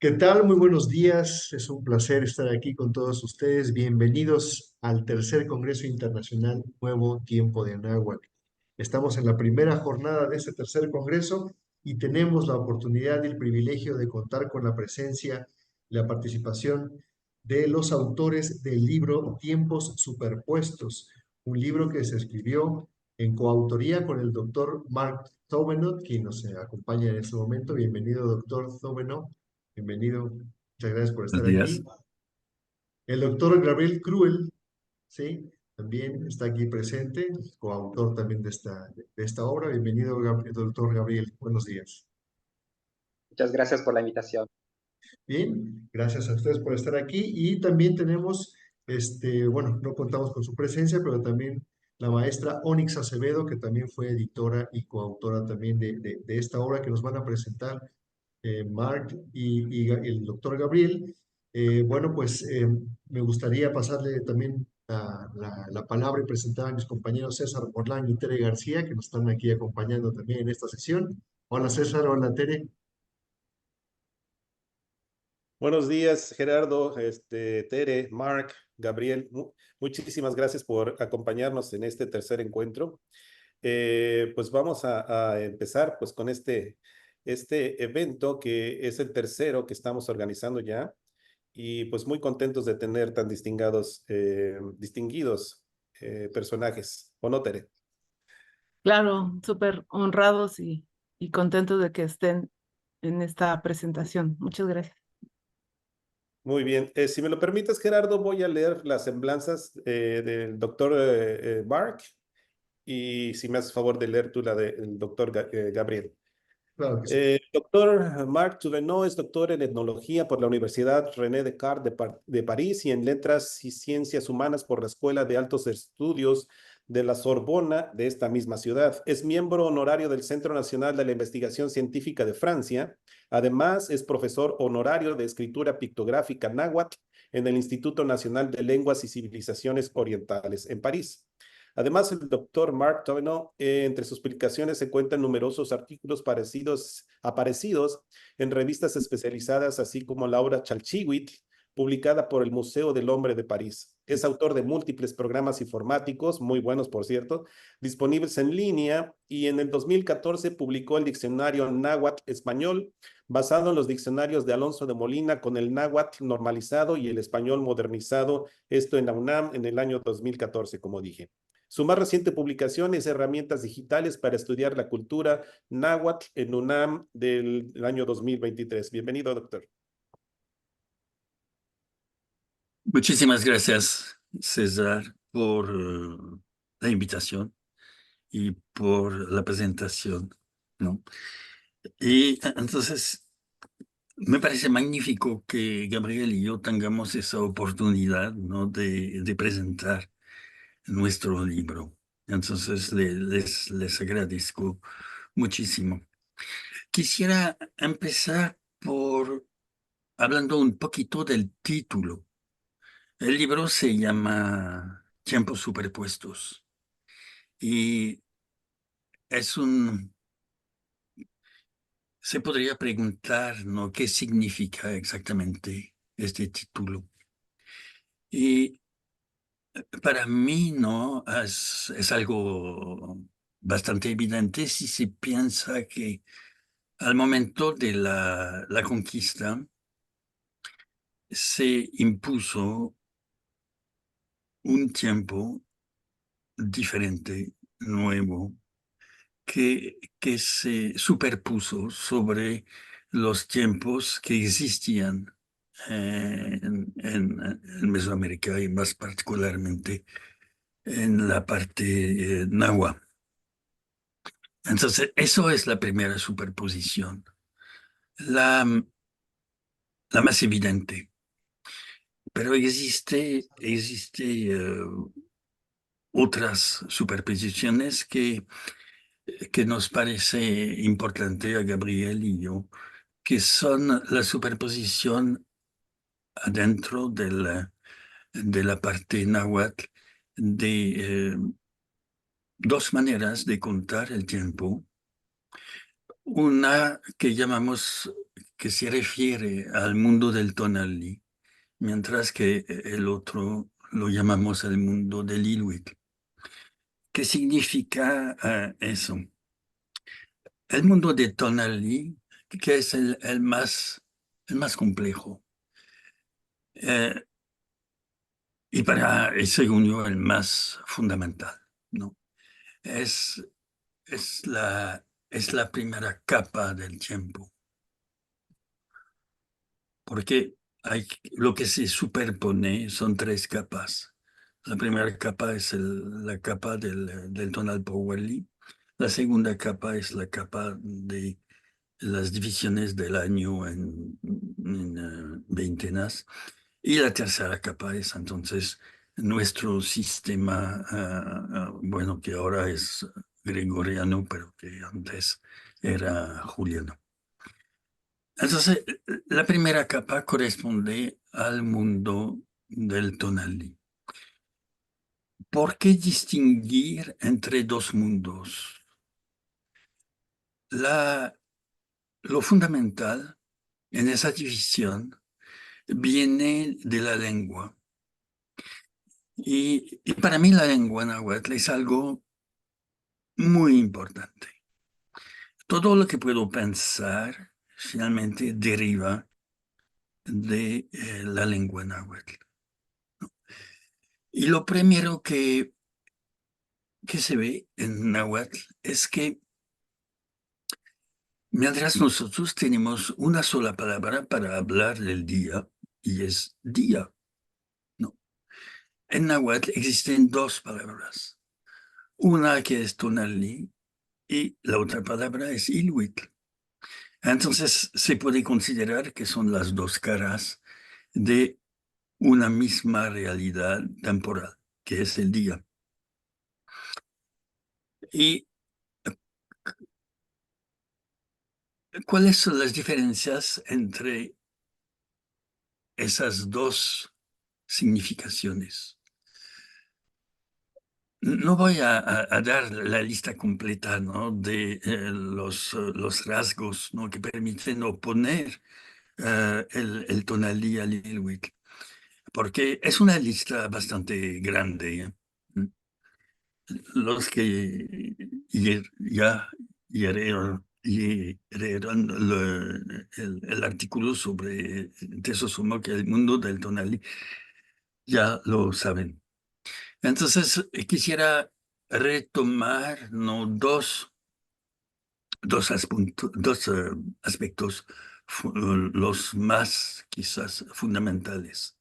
¿Qué tal? Muy buenos días. Es un placer estar aquí con todos ustedes. Bienvenidos al tercer Congreso Internacional Nuevo Tiempo de Anáhuac. Estamos en la primera jornada de este tercer Congreso y tenemos la oportunidad y el privilegio de contar con la presencia y la participación de los autores del libro Tiempos Superpuestos, un libro que se escribió en coautoría con el doctor Mark Thovenot, quien nos acompaña en este momento. Bienvenido, doctor Thovenot. Bienvenido, muchas gracias por estar Buenos días. aquí. El doctor Gabriel Cruel, ¿sí? También está aquí presente, coautor también de esta obra. Bienvenido, doctor Gabriel, buenos días. Muchas gracias por la invitación. Bien, gracias a ustedes por estar aquí. Y también tenemos, bueno, no contamos con su presencia, pero también la maestra Onyx Acevedo, que también fue editora y coautora también de esta obra que nos van a presentar Mark y el doctor Gabriel. Bueno, pues me gustaría pasarle también la palabra y presentar a mis compañeros César Morlán y Tere García, que nos están aquí acompañando también en esta sesión. Hola César, hola Tere. Buenos días, Gerardo, Tere, Mark, Gabriel. Muchísimas gracias por acompañarnos en este tercer encuentro. Pues vamos a empezar pues con este evento que es el tercero que estamos organizando ya y pues muy contentos de tener tan distinguidos personajes. ¿O no, Tere? Claro, súper honrados y contentos de que estén en esta presentación. Muchas gracias. Muy bien. Si me lo permites, Gerardo, voy a leer las semblanzas del doctor Mark. Y si me haces favor de leer tú la del doctor Gabriel. Claro que sí. Doctor Marc Touvenot es doctor en etnología por la Universidad René Descartes de París y en letras y ciencias humanas por la Escuela de Altos Estudios de la Sorbona de esta misma ciudad. Es miembro honorario del Centro Nacional de la Investigación Científica de Francia. Además, es profesor honorario de escritura pictográfica náhuatl en el Instituto Nacional de Lenguas y Civilizaciones Orientales en París. Además, el doctor Mark Touvenot, entre sus publicaciones se cuentan numerosos artículos aparecidos en revistas especializadas, así como la obra Chalchihuitl, publicada por el Museo del Hombre de París. Es autor de múltiples programas informáticos, muy buenos por cierto, disponibles en línea, y en el 2014 publicó el diccionario náhuatl español, basado en los diccionarios de Alonso de Molina con el náhuatl normalizado y el español modernizado, esto en la UNAM en el año 2014, como dije. Su más reciente publicación es Herramientas Digitales para Estudiar la Cultura Náhuatl en UNAM del año 2023. Bienvenido, doctor. Muchísimas gracias, César, por la invitación y por la presentación, ¿no? Y entonces, me parece magnífico que Gabriel y yo tengamos esa oportunidad, ¿no? de presentar nuestro libro. Entonces, les agradezco muchísimo. Quisiera empezar por hablando un poquito del título. El libro se llama Tiempos Superpuestos y es se podría preguntar, ¿no? ¿Qué significa exactamente este título? Y para mí, ¿no? Es algo bastante evidente si se piensa que al momento de la conquista se impuso un tiempo diferente, nuevo, que se superpuso sobre los tiempos que existían en Mesoamérica y más particularmente en la parte náhuatl. Entonces, eso es la primera superposición, la, la más evidente. Pero existe otras superposiciones que nos parece importante a Gabriel y yo, que son la superposición adentro de la parte náhuatl de dos maneras de contar el tiempo. Una que que se refiere al mundo del tonalí, mientras que el otro lo llamamos el mundo del Inuit. ¿Qué significa eso? El mundo de tonalí, que es el más complejo, y según yo, el más fundamental, ¿no? Es la primera capa del tiempo, porque lo que se superpone son tres capas. La primera capa es la capa del tonal Poweli. La segunda capa es la capa de las divisiones del año en veintenas. Y la tercera capa es entonces nuestro sistema, bueno, que ahora es gregoriano, pero que antes era juliano. Entonces, la primera capa corresponde al mundo del tonalí. ¿Por qué distinguir entre dos mundos? Lo fundamental en esa división viene de la lengua. Y para mí la lengua náhuatl es algo muy importante. Todo lo que puedo pensar finalmente deriva de la lengua náhuatl. Y lo primero que se ve en náhuatl es que mientras nosotros tenemos una sola palabra para hablar del día, y es día, ¿no? En náhuatl existen dos palabras. Una que es tonalí y la otra palabra es ilhuitl. Entonces se puede considerar que son las dos caras de una misma realidad temporal, que es el día. ¿Y cuáles son las diferencias entre esas dos significaciones? No voy a dar la lista completa, ¿no?, de los rasgos, ¿no?, que permiten oponer el tonalí al ilhuitl, porque es una lista bastante grande, ¿eh? Los que ya leyeron el artículo sobre Tesosomo, que el mundo del tonalí, ya lo saben. Entonces, quisiera retomar, ¿no?, dos aspectos, los más quizás fundamentales.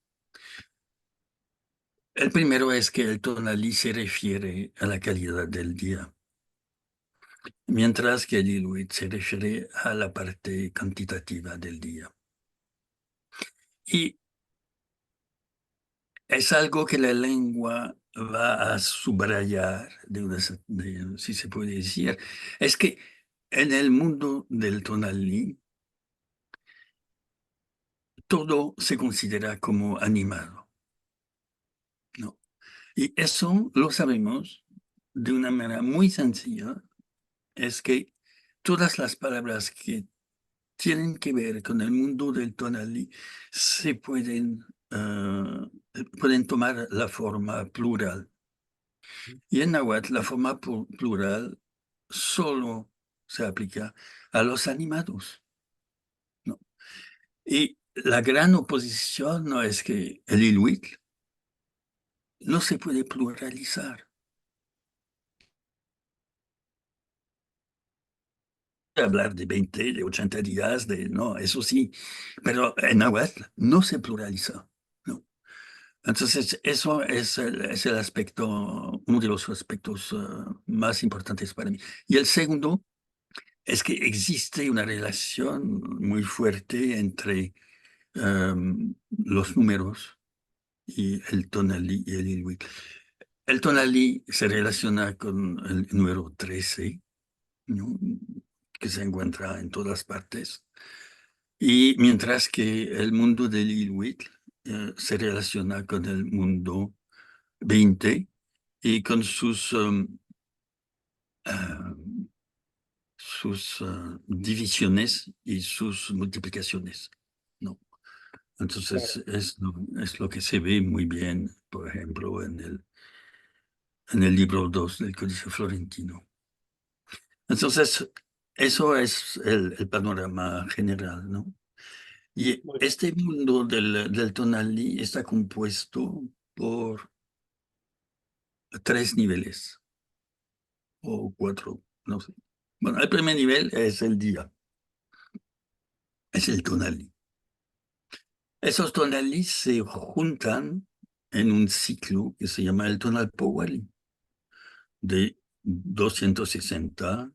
El primero es que el tonalí se refiere a la calidad del día, mientras que el ilhuit se refiere a la parte cuantitativa del día. Y es algo que la lengua va a subrayar, si se puede decir. Es que en el mundo del tonalí, todo se considera como animado, ¿no? Y eso lo sabemos de una manera muy sencilla, es que todas las palabras que tienen que ver con el mundo del tonalí se pueden tomar la forma plural. Y en náhuatl la forma plural solo se aplica a los animados, ¿no? Y la gran oposición no es que el ilhuitl no se puede pluralizar. Hablar de 20, de 80 días, no, eso sí, pero en náhuatl no se pluraliza, ¿no? Entonces, eso es el aspecto, uno de los aspectos más importantes para mí. Y el segundo es que existe una relación muy fuerte entre los números y el tonalí y el ilhuitl. El tonalí se relaciona con el número 13, ¿no?, que se encuentra en todas partes, y mientras que el mundo del ilhuitl se relaciona con el mundo 20 y con sus divisiones y sus multiplicaciones, ¿no? Entonces, es lo que se ve muy bien, por ejemplo, en el libro 2 del Códice Florentino. Entonces, eso es el panorama general, ¿no? Y Muy bien. este mundo del tonalí está compuesto por 3 niveles, o 4, no sé. Bueno, el primer nivel es el día, es el tonalí. Esos tonalí se juntan en un ciclo que se llama el tonal powali, de 260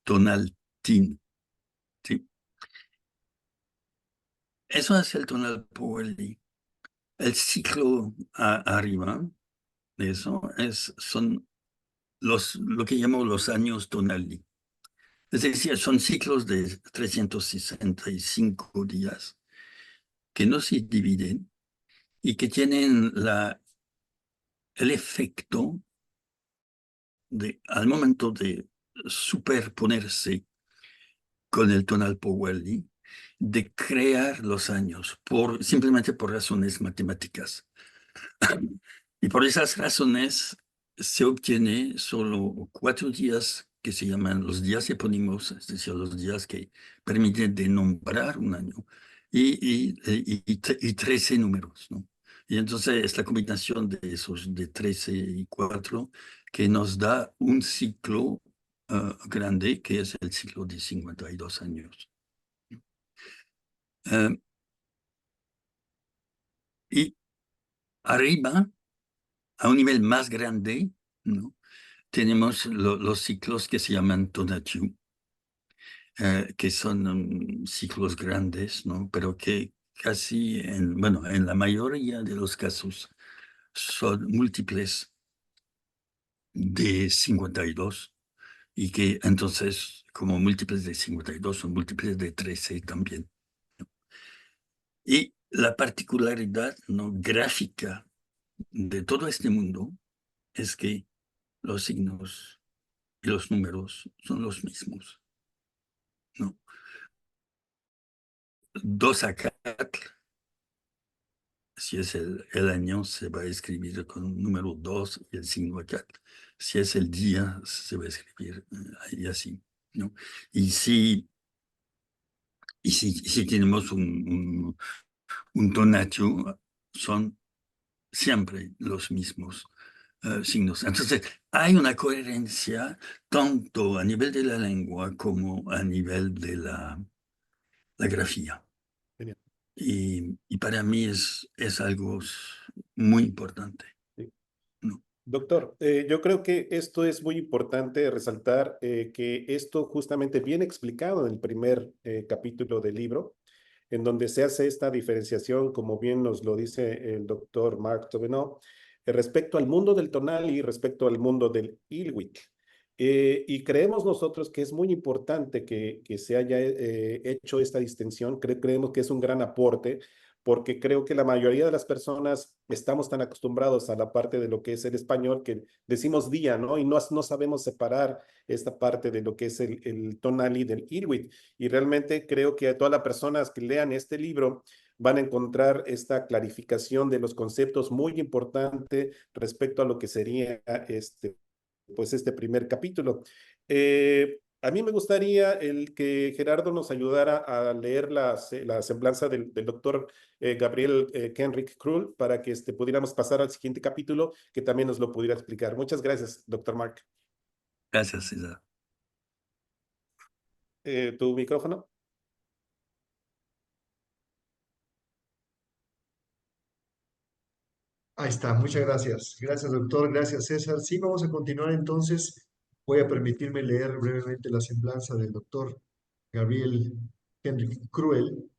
tonaltín, ¿sí? Eso es el tonal powali. El ciclo arriba de eso son lo que llamo los años tonalí. Es decir, son ciclos de 365 días que no se dividen y que tienen el efecto de, al momento de superponerse con el tonal powali, de crear los años simplemente por razones matemáticas. Y por esas razones se obtiene solo 4 días que se llaman los días epónimos, es decir, los días que permiten de nombrar un año, y 13 números, ¿no? Y entonces es la combinación de esos, de 13 y 4, que nos da un ciclo grande, que es el ciclo de 52 años. Y arriba, a un nivel más grande, ¿no?, tenemos los ciclos que se llaman Tonatiuh, que son ciclos grandes, ¿no?, pero que casi, en la mayoría de los casos, son múltiples de 52, y que entonces, como múltiples de 52, son múltiples de 13 también, ¿no? Y la particularidad, ¿no?, gráfica de todo este mundo es que los signos y los números son los mismos, ¿no? 2 Acatl, si es el año, se va a escribir con un número 2 y el signo Acatl. Si es el día, se va a escribir y así, ¿no? Y si tenemos un Tonatiuh, son siempre los mismos signos. Entonces, hay una coherencia tanto a nivel de la lengua como a nivel de la grafía. Genial. Y para mí es algo muy importante, Sí. ¿no? Doctor, yo creo que esto es muy importante resaltar que esto justamente viene explicado en el primer capítulo del libro, en donde se hace esta diferenciación, como bien nos lo dice el doctor Marc Thévenot, respecto al mundo del tonal y respecto al mundo del Ilwik. Y creemos nosotros que es muy importante que se haya hecho esta distinción. Creemos que es un gran aporte, porque creo que la mayoría de las personas estamos tan acostumbrados a la parte de lo que es el español que decimos día, ¿no? Y no sabemos separar esta parte de lo que es el tonali del Irwit. Y realmente creo que a todas las personas que lean este libro van a encontrar esta clarificación de los conceptos muy importante respecto a lo que sería este primer capítulo. A mí me gustaría que Gerardo nos ayudara a leer la semblanza del doctor Gabriel Kenrick Krull para que pudiéramos pasar al siguiente capítulo, que también nos lo pudiera explicar. Muchas gracias, doctor Marc. Gracias, César. ¿Tu micrófono? Ahí está, muchas gracias. Gracias, doctor. Gracias, César. Sí, vamos a continuar entonces. Voy a permitirme leer brevemente la semblanza del doctor Gabriel Henrik Krull.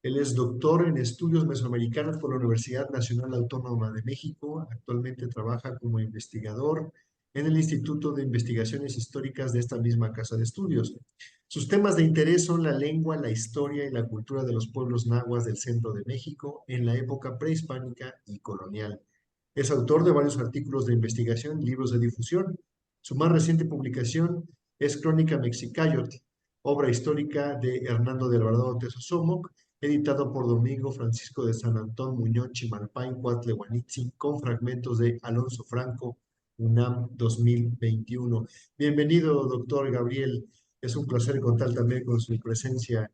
Él es doctor en estudios mesoamericanos por la Universidad Nacional Autónoma de México. Actualmente trabaja como investigador en el Instituto de Investigaciones Históricas de esta misma casa de estudios. Sus temas de interés son la lengua, la historia y la cultura de los pueblos nahuas del centro de México en la época prehispánica y colonial. Es autor de varios artículos de investigación y libros de difusión. Su más reciente publicación es Crónica Mexicayotl, obra histórica de Hernando de Alvarado Tesosomoc, editado por Domingo Francisco de San Antón Muñoz Chimalpain Cuatlehuanitzin, con fragmentos de Alonso Franco, UNAM 2021. Bienvenido, doctor Gabriel. Es un placer contar también con su presencia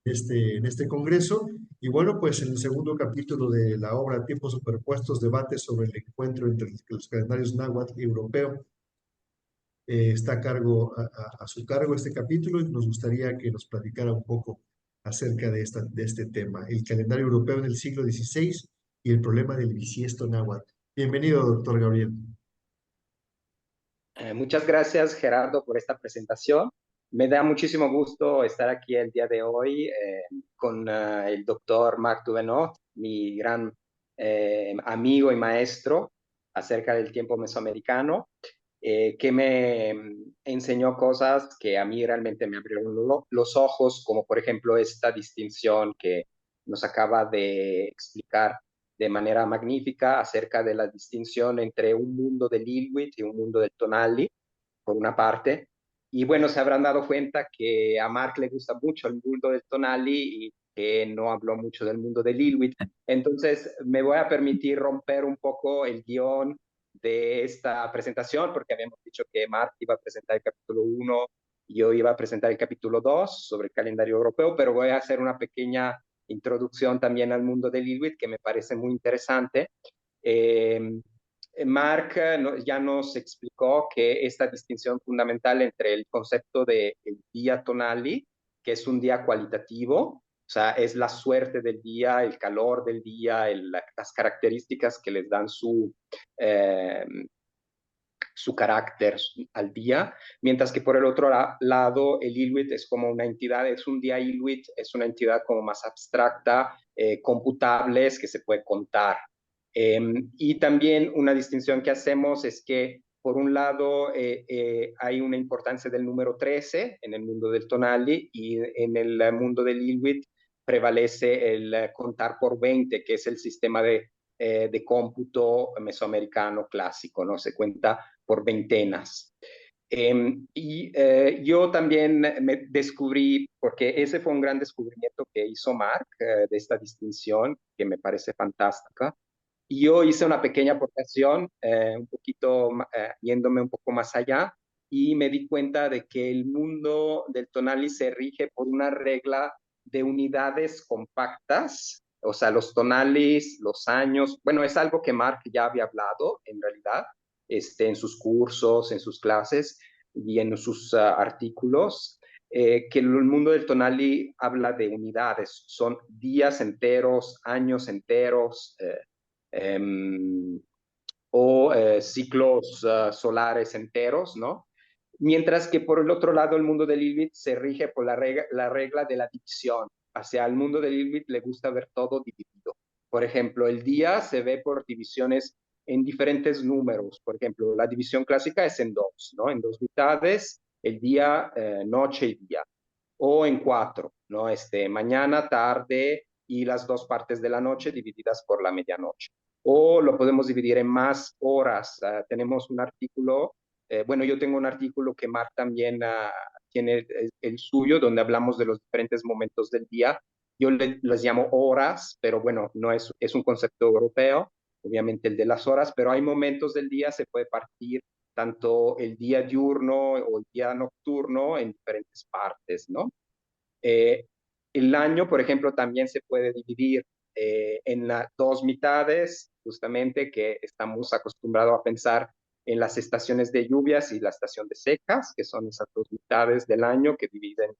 en este congreso. Y bueno, pues en el segundo capítulo de la obra Tiempos Superpuestos, debate sobre el encuentro entre los calendarios náhuatl y europeo, está a cargo, a su cargo este capítulo, y nos gustaría que nos platicara un poco acerca de este tema, el calendario europeo en el siglo XVI y el problema del bisiesto náhuatl. Bienvenido, doctor Gabriel. Muchas gracias, Gerardo, por esta presentación. Me da muchísimo gusto estar aquí el día de hoy con el doctor Marc Duvenot, mi gran amigo y maestro acerca del tiempo mesoamericano, que me enseñó cosas que a mí realmente me abrieron los ojos, como por ejemplo esta distinción que nos acaba de explicar de manera magnífica acerca de la distinción entre un mundo del Inuit y un mundo del Tonali, por una parte. Y bueno, se habrán dado cuenta que a Mark le gusta mucho el mundo del Tonali y que no habló mucho del mundo del Inuit. Entonces, me voy a permitir romper un poco el guión de esta presentación, porque habíamos dicho que Mark iba a presentar el capítulo 1 y yo iba a presentar el capítulo 2 sobre el calendario europeo, pero voy a hacer una pequeña introducción también al mundo del Inuit que me parece muy interesante. Mark ya nos explicó que esta distinción fundamental entre el concepto de el día tonali, que es un día cualitativo, o sea, es la suerte del día, el calor del día, las características que les dan su carácter al día, mientras que por el otro lado el Inuit es como una entidad, es un día Inuit, es una entidad como más abstracta, computables, que se puede contar. Y también una distinción que hacemos es que por un lado hay una importancia del número 13 en el mundo del Tonali y en el mundo del Inuit prevalece el contar por 20, que es el sistema de cómputo mesoamericano clásico, ¿no? Se cuenta por veintenas. Yo también me descubrí, porque ese fue un gran descubrimiento que hizo Mark, de esta distinción, que me parece fantástica. Y yo hice una pequeña aportación, un poquito, yéndome un poco más allá, y me di cuenta de que el mundo del Tonali se rige por una regla de unidades compactas, o sea, los tonalis, los años, bueno, es algo que Mark ya había hablado en realidad, en sus cursos, en sus clases y en sus artículos, que el mundo del tonali habla de unidades, son días enteros, años enteros, o ciclos solares enteros, ¿no? Mientras que por el otro lado el mundo del Inuit se rige por la regla de la división. O sea, al mundo del Inuit le gusta ver todo dividido. Por ejemplo, el día se ve por divisiones en diferentes números. Por ejemplo, la división clásica es en dos, ¿no? En dos mitades, el día, noche y día. O en cuatro, ¿no? Mañana, tarde y las dos partes de la noche divididas por la medianoche. O lo podemos dividir en más horas. Tenemos un artículo, bueno, yo tengo un artículo que Mark también tiene el suyo, donde hablamos de los diferentes momentos del día. Yo les llamo horas, pero bueno, no es un concepto europeo, obviamente el de las horas, pero hay momentos del día, se puede partir tanto el día diurno o el día nocturno en diferentes partes, ¿no? Eh, el año, por ejemplo, también se puede dividir en dos mitades, justamente que estamos acostumbrados a pensar en las estaciones de lluvias y la estación de secas, que son esas dos mitades del año que dividen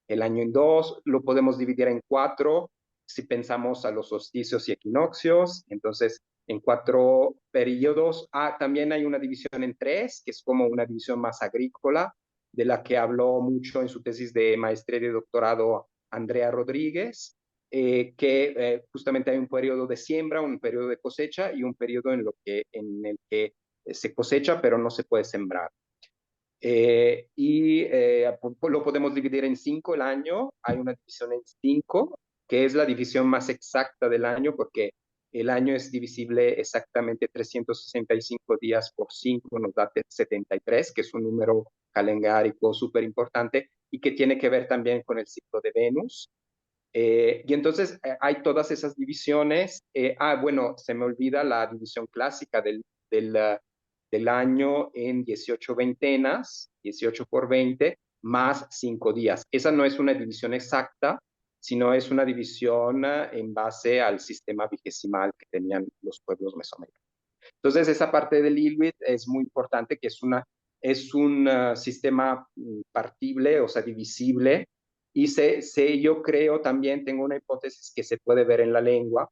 el año en dos. Lo podemos dividir en cuatro si pensamos a los solsticios y equinoccios, entonces en cuatro periodos. También hay una división en tres, que es como una división más agrícola, de la que habló mucho en su tesis de maestría y de doctorado Andrea Rodríguez, que justamente hay un periodo de siembra, un periodo de cosecha y un periodo en el que se cosecha pero no se puede sembrar. Lo podemos dividir en 5 el año. Hay una división en 5, que es la división más exacta del año, porque el año es divisible exactamente 365 días por 5, nos da 73, que es un número calendárico súper importante y que tiene que ver también con el ciclo de Venus. Y entonces hay todas esas divisiones. Bueno, se me olvida la división clásica del año en 18 veintenas, 18 por 20, más 5 días. Esa no es una división exacta, sino es una división en base al sistema vigesimal que tenían los pueblos mesoamericanos. Entonces, esa parte del ILWIT es muy importante, que es un sistema partible, o sea, divisible, y yo creo también, tengo una hipótesis que se puede ver en la lengua.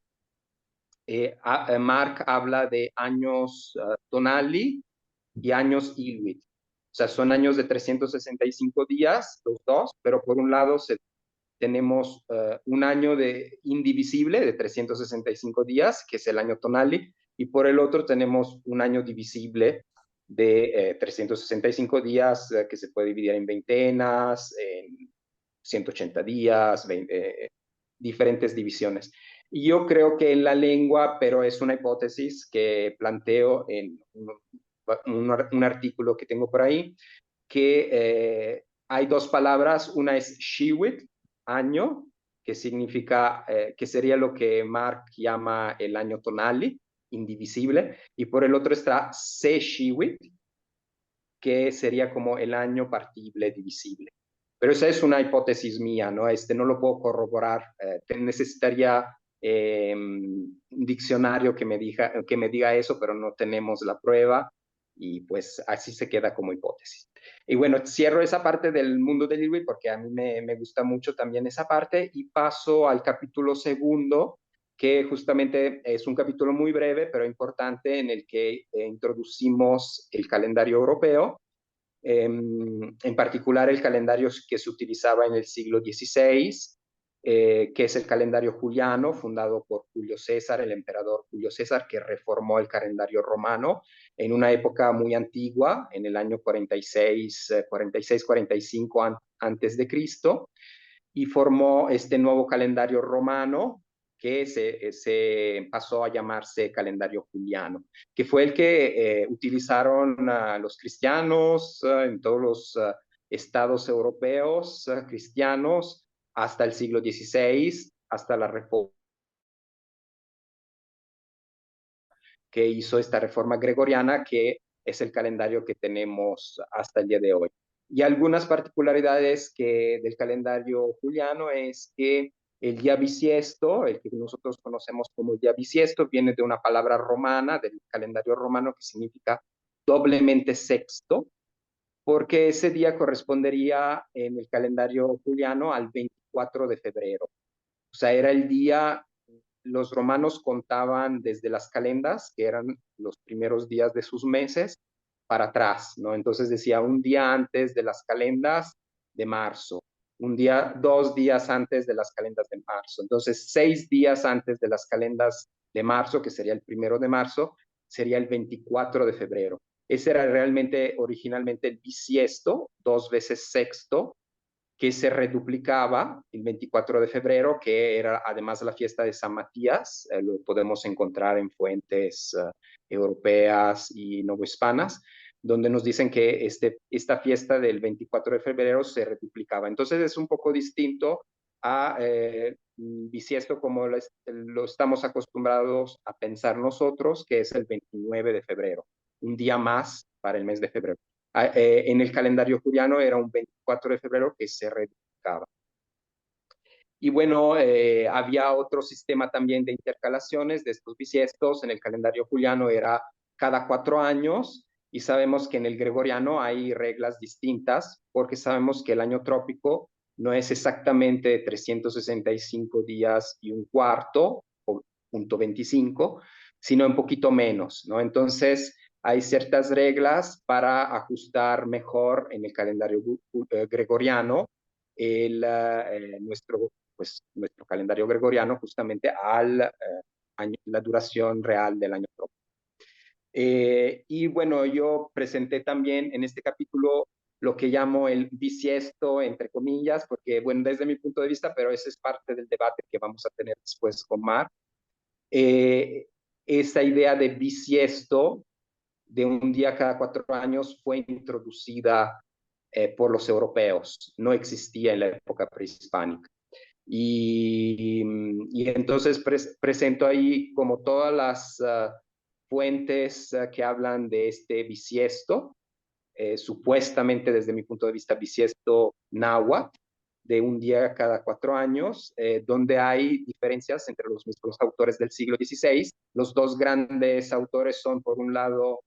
Mark habla de años tonali y años ILWIT. O sea, son años de 365 días, los dos, pero por un lado tenemos un año indivisible de 365 días, que es el año tonali, y por el otro tenemos un año divisible de 365 días, que se puede dividir en veintenas, en 180 días, diferentes divisiones. Y yo creo que en la lengua, pero es una hipótesis que planteo en un artículo que tengo por ahí, que hay dos palabras, una es Shiwit, año, que significa, que sería lo que Mark llama el año tonali, indivisible, y por el otro está Seshiwit, que sería como el año partible, divisible. Pero esa es una hipótesis mía, ¿no? No lo puedo corroborar. Necesitaría un diccionario que me diga eso, pero no tenemos la prueba y pues así se queda como hipótesis. Y bueno, cierro esa parte del mundo del ILWIT porque a mí me gusta mucho también esa parte y paso al capítulo segundo, que justamente es un capítulo muy breve, pero importante, en el que introducimos el calendario europeo, en particular el calendario que se utilizaba en el siglo XVI, que es el calendario juliano, fundado por Julio César, el emperador Julio César, que reformó el calendario romano en una época muy antigua, en el año 46-45 antes de Cristo, y formó este nuevo calendario romano que se pasó a llamarse calendario juliano, que fue el que utilizaron los cristianos en todos los estados europeos cristianos hasta el siglo XVI, hasta la reforma que hizo esta reforma gregoriana, que es el calendario que tenemos hasta el día de hoy. Y algunas particularidades del calendario juliano es que el día bisiesto, el que nosotros conocemos como el día bisiesto, viene de una palabra romana, del calendario romano, que significa doblemente sexto, porque ese día correspondería en el calendario juliano al 24 de febrero. O sea, era el día, los romanos contaban desde las calendas, que eran los primeros días de sus meses, para atrás, ¿no? Entonces decía un día antes de las calendas de marzo, 2 días antes de las calendas de marzo. Entonces, 6 días antes de las calendas de marzo, que sería el 1 de marzo, sería el 24 de febrero. Ese era realmente originalmente el bisiesto, 2 veces sexto, que se reduplicaba el 24 de febrero, que era además la fiesta de San Matías. Lo podemos encontrar en fuentes europeas y novohispanas, donde nos dicen que esta fiesta del 24 de febrero se reduplicaba. Entonces es un poco distinto a bisiesto como lo estamos acostumbrados a pensar nosotros, que es el 29 de febrero, un día más para el mes de febrero. En el calendario juliano era un 24 de febrero que se reduplicaba. Y bueno, había otro sistema también de intercalaciones de estos bisiestos. En el calendario juliano era cada 4 años, y sabemos que en el gregoriano hay reglas distintas, porque sabemos que el año trópico no es exactamente 365 días y un cuarto, o .25, sino un poquito menos, ¿no? Entonces, hay ciertas reglas para ajustar mejor en el calendario gregoriano nuestro calendario gregoriano justamente a la duración real del año trópico. Y bueno, yo presenté también en este capítulo lo que llamo el bisiesto, entre comillas, porque bueno, desde mi punto de vista, pero ese es parte del debate que vamos a tener después con Mark. esta idea de bisiesto, de un día cada 4 años, fue introducida por los europeos, no existía en la época prehispánica. Y entonces presento ahí como todas las fuentes que hablan de este bisiesto, supuestamente desde mi punto de vista bisiesto náhuatl, de un día cada 4 años, donde hay diferencias entre los mismos autores del siglo XVI. Los dos grandes autores son, por un lado,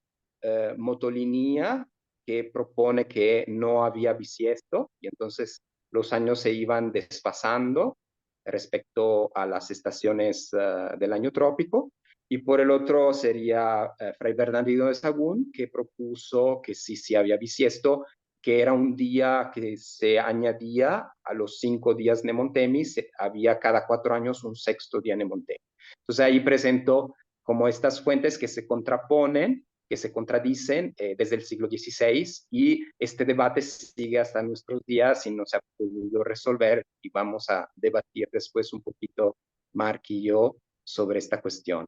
Motolinia, que propone que no había bisiesto, y entonces los años se iban desfasando respecto a las estaciones del año trópico. Y por el otro sería Fray Bernardino de Sahagún, que propuso que sí había bisiesto, que era un día que se añadía a los 5 días Nemontemi, había cada 4 años un sexto día Nemontemi. Entonces ahí presento como estas fuentes que se contraponen, que se contradicen desde el siglo XVI, y este debate sigue hasta nuestros días y no se ha podido resolver, y vamos a debatir después un poquito, Mark y yo, sobre esta cuestión.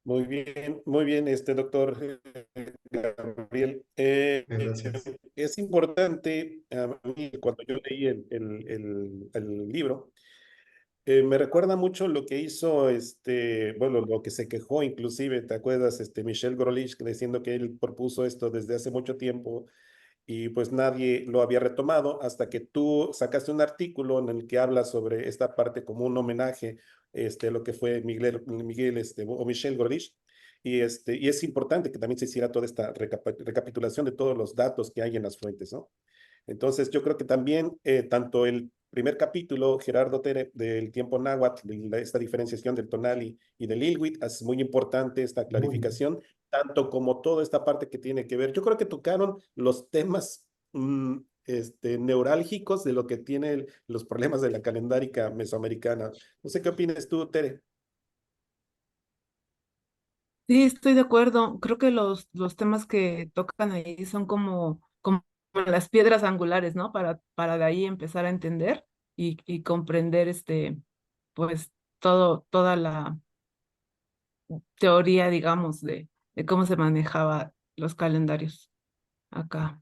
Muy bien, doctor Gabriel. Gracias. Es importante, a mí, cuando yo leí el libro, me recuerda mucho lo que hizo, bueno, lo que se quejó inclusive, ¿te acuerdas? Michel Grolich, diciendo que él propuso esto desde hace mucho tiempo y pues nadie lo había retomado hasta que tú sacaste un artículo en el que habla sobre esta parte como un homenaje, lo que fue Miguel o Michel Grolich. Y es importante que también se hiciera toda esta recapitulación de todos los datos que hay en las fuentes, ¿no? Entonces, yo creo que también tanto el primer capítulo, Gerardo Tere, del tiempo náhuatl, esta diferenciación del tonali y del ilhuit, es muy importante esta clarificación, tanto como toda esta parte que tiene que ver. Yo creo que tocaron los temas neurálgicos de lo que tiene los problemas de la calendárica mesoamericana. No sé qué opinas tú, Tere. Sí, estoy de acuerdo. Creo que los temas que tocan ahí son como las piedras angulares, ¿no? Para de ahí empezar a entender y comprender pues toda la teoría, digamos, de cómo se manejaba los calendarios acá.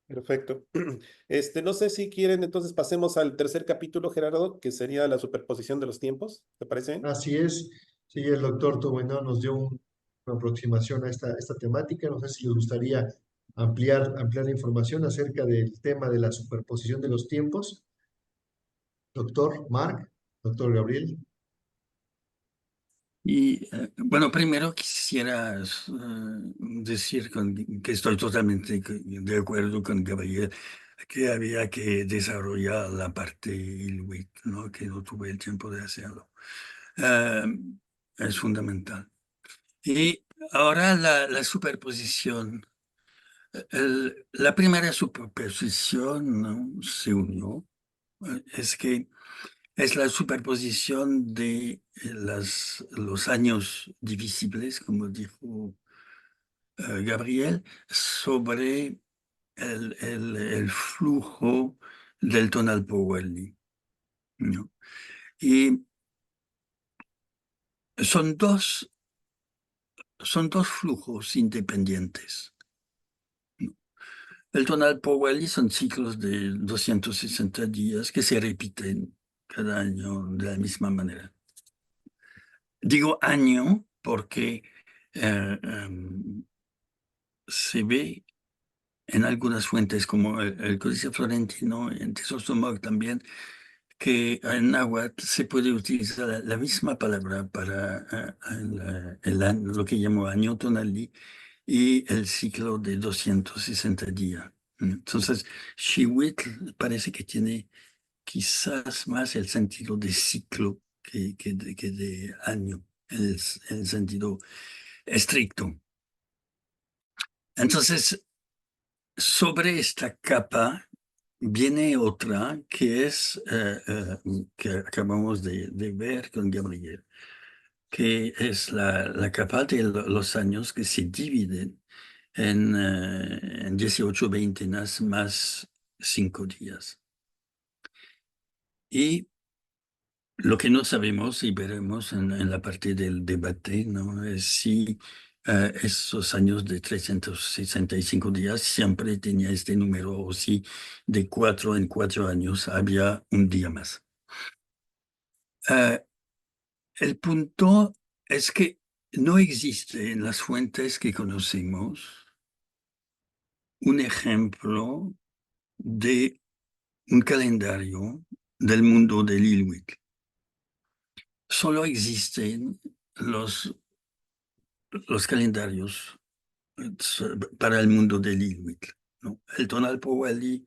Perfecto. No sé si quieren, entonces pasemos al tercer capítulo, Gerardo, que sería la superposición de los tiempos. ¿Te parece bien? Así es. Sí, el doctor Tobeno nos dio una aproximación a esta temática. No sé si les gustaría ampliar la información acerca del tema de la superposición de los tiempos. Doctor Mark, doctor Gabriel. Y bueno, primero quisiera decir que estoy totalmente de acuerdo con Gabriel, que había que desarrollar la parte inuit, ¿no? Que no tuve el tiempo de hacerlo. Eh, es fundamental. Y ahora la superposición. La primera superposición, ¿no? Se unió. Es que es la superposición de los años divisibles, como dijo Gabriel, sobre el flujo del tonal Powelli, ¿no? Y son dos flujos independientes, ¿no? El tonal Powelli son ciclos de 260 días que se repiten cada año de la misma manera. Digo año porque se ve en algunas fuentes, como el Códice Florentino, en Tesostomog también, que en náhuatl se puede utilizar la misma palabra para lo que llamo año tonalí y el ciclo de 260 días. Entonces, Xihuitl parece que tiene quizás más el sentido de ciclo que de año, el sentido estricto. Entonces, sobre esta capa viene otra que es que acabamos de ver con Gabriel, que es la capa de los años que se dividen en 18 veintenas más 5 días. Y Lo que no sabemos y veremos en la parte del debate, ¿no? Es si esos años de 365 días siempre tenía este número o si de 4 en 4 años había un día más. El punto es que no existe en las fuentes que conocemos un ejemplo de un calendario del mundo del Inuit. Solo existen los calendarios para el mundo del Inuit, ¿no? El Tonal Powali,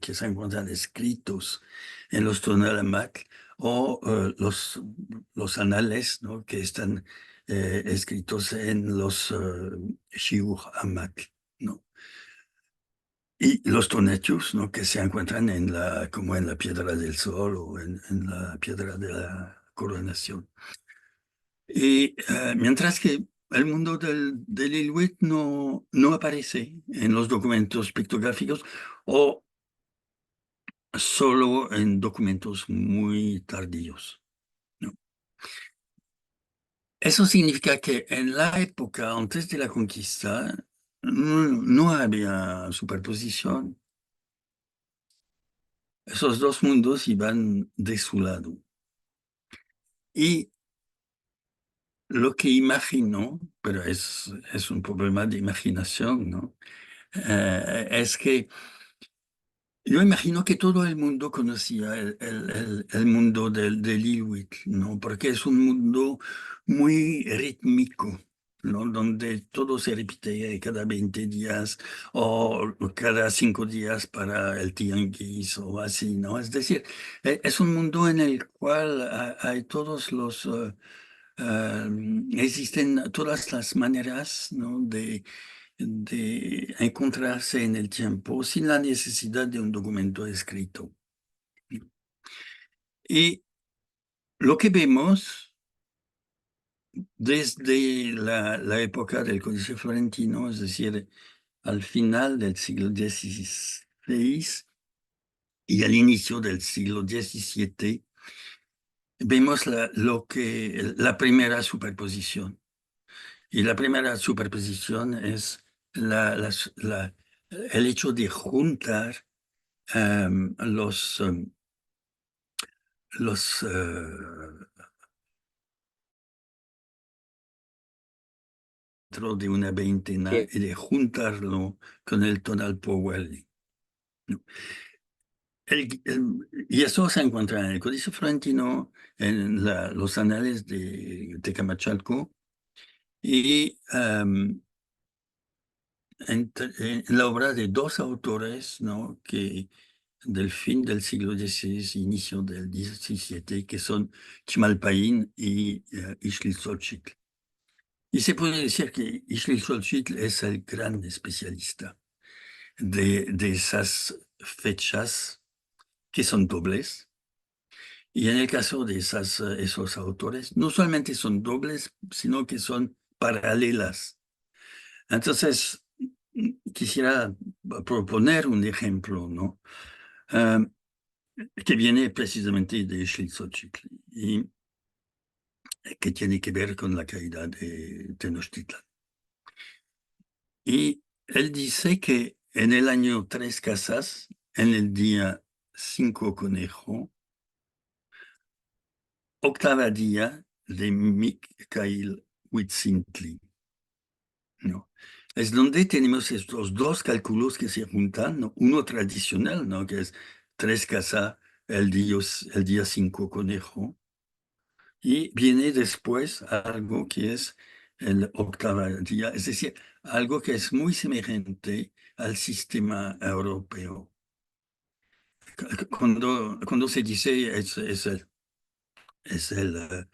que se encuentran escritos en los Tonalamac, o los anales, ¿no? Que están escritos en los Shiur Amak, ¿no? Y los tonechus, ¿no? Que se encuentran como en la Piedra del Sol o en la Piedra de la Coronación. Y mientras que el mundo del Inuit no aparece en los documentos pictográficos o solo en documentos muy tardíos, ¿no? Eso significa que en la época antes de la conquista no había superposición. Esos dos mundos iban de su lado. Y lo que imagino, pero es un problema de imaginación, ¿no? Es que yo imagino que todo el mundo conocía el mundo del Inuit, ¿no? Porque es un mundo muy rítmico, ¿no? Donde todo se repite cada 20 días o cada 5 días para el tianguis o así, ¿no? Es decir, es un mundo en el cual hay todos existen todas las maneras, ¿no? De encontrarse en el tiempo sin la necesidad de un documento escrito. Y lo que vemos desde la época del Códice Florentino, es decir, al final del siglo XVI y al inicio del siglo XVII, vemos la primera superposición. Y la primera superposición es el hecho de juntar los dentro de una veintena y de juntarlo con el tonal Powali, ¿no? Y eso se encuentra en el Códice Florentino, en los anales de Tecamachalco y en la obra de dos autores, ¿no? Que del fin del siglo XVI, inicio del XVII, que son Chimalpaín y Ixtlilxóchitl. Y se puede decir que Ixtlilxóchitl es el gran especialista de esas fechas que son dobles. Y en el caso de esos autores, no solamente son dobles, sino que son paralelas. Entonces, quisiera proponer un ejemplo, ¿no? Que viene precisamente de Ixtlilxóchitl y que tiene que ver con la caída de Tenochtitlan. Y él dice que en el año 3 casas, en el día 5 conejo, octava día de Mikhail Huitzintli, ¿no? Es donde tenemos estos dos cálculos que se juntan, ¿no? Uno tradicional, ¿no? Que es 3 casas, el día 5 conejo, y viene después algo que es el octavo día, es decir, algo que es muy semejante al sistema europeo. Cuando se dice es el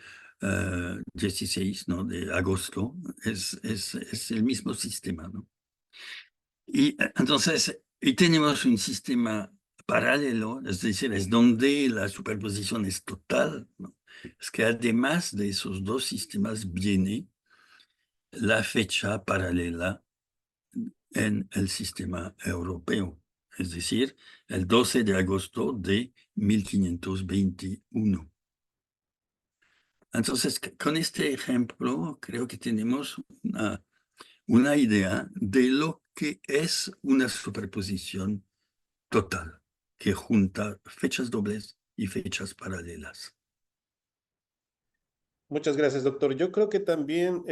16, ¿no? De agosto, es el mismo sistema, ¿no? Y entonces, y tenemos un sistema paralelo, es decir, es donde la superposición es total, ¿no? Es que además de esos dos sistemas viene la fecha paralela en el sistema europeo, es decir, el 12 de agosto de 1521. Entonces, con este ejemplo, creo que tenemos una idea de lo que es una superposición total, que junta fechas dobles y fechas paralelas. Muchas gracias, doctor. Yo creo que también,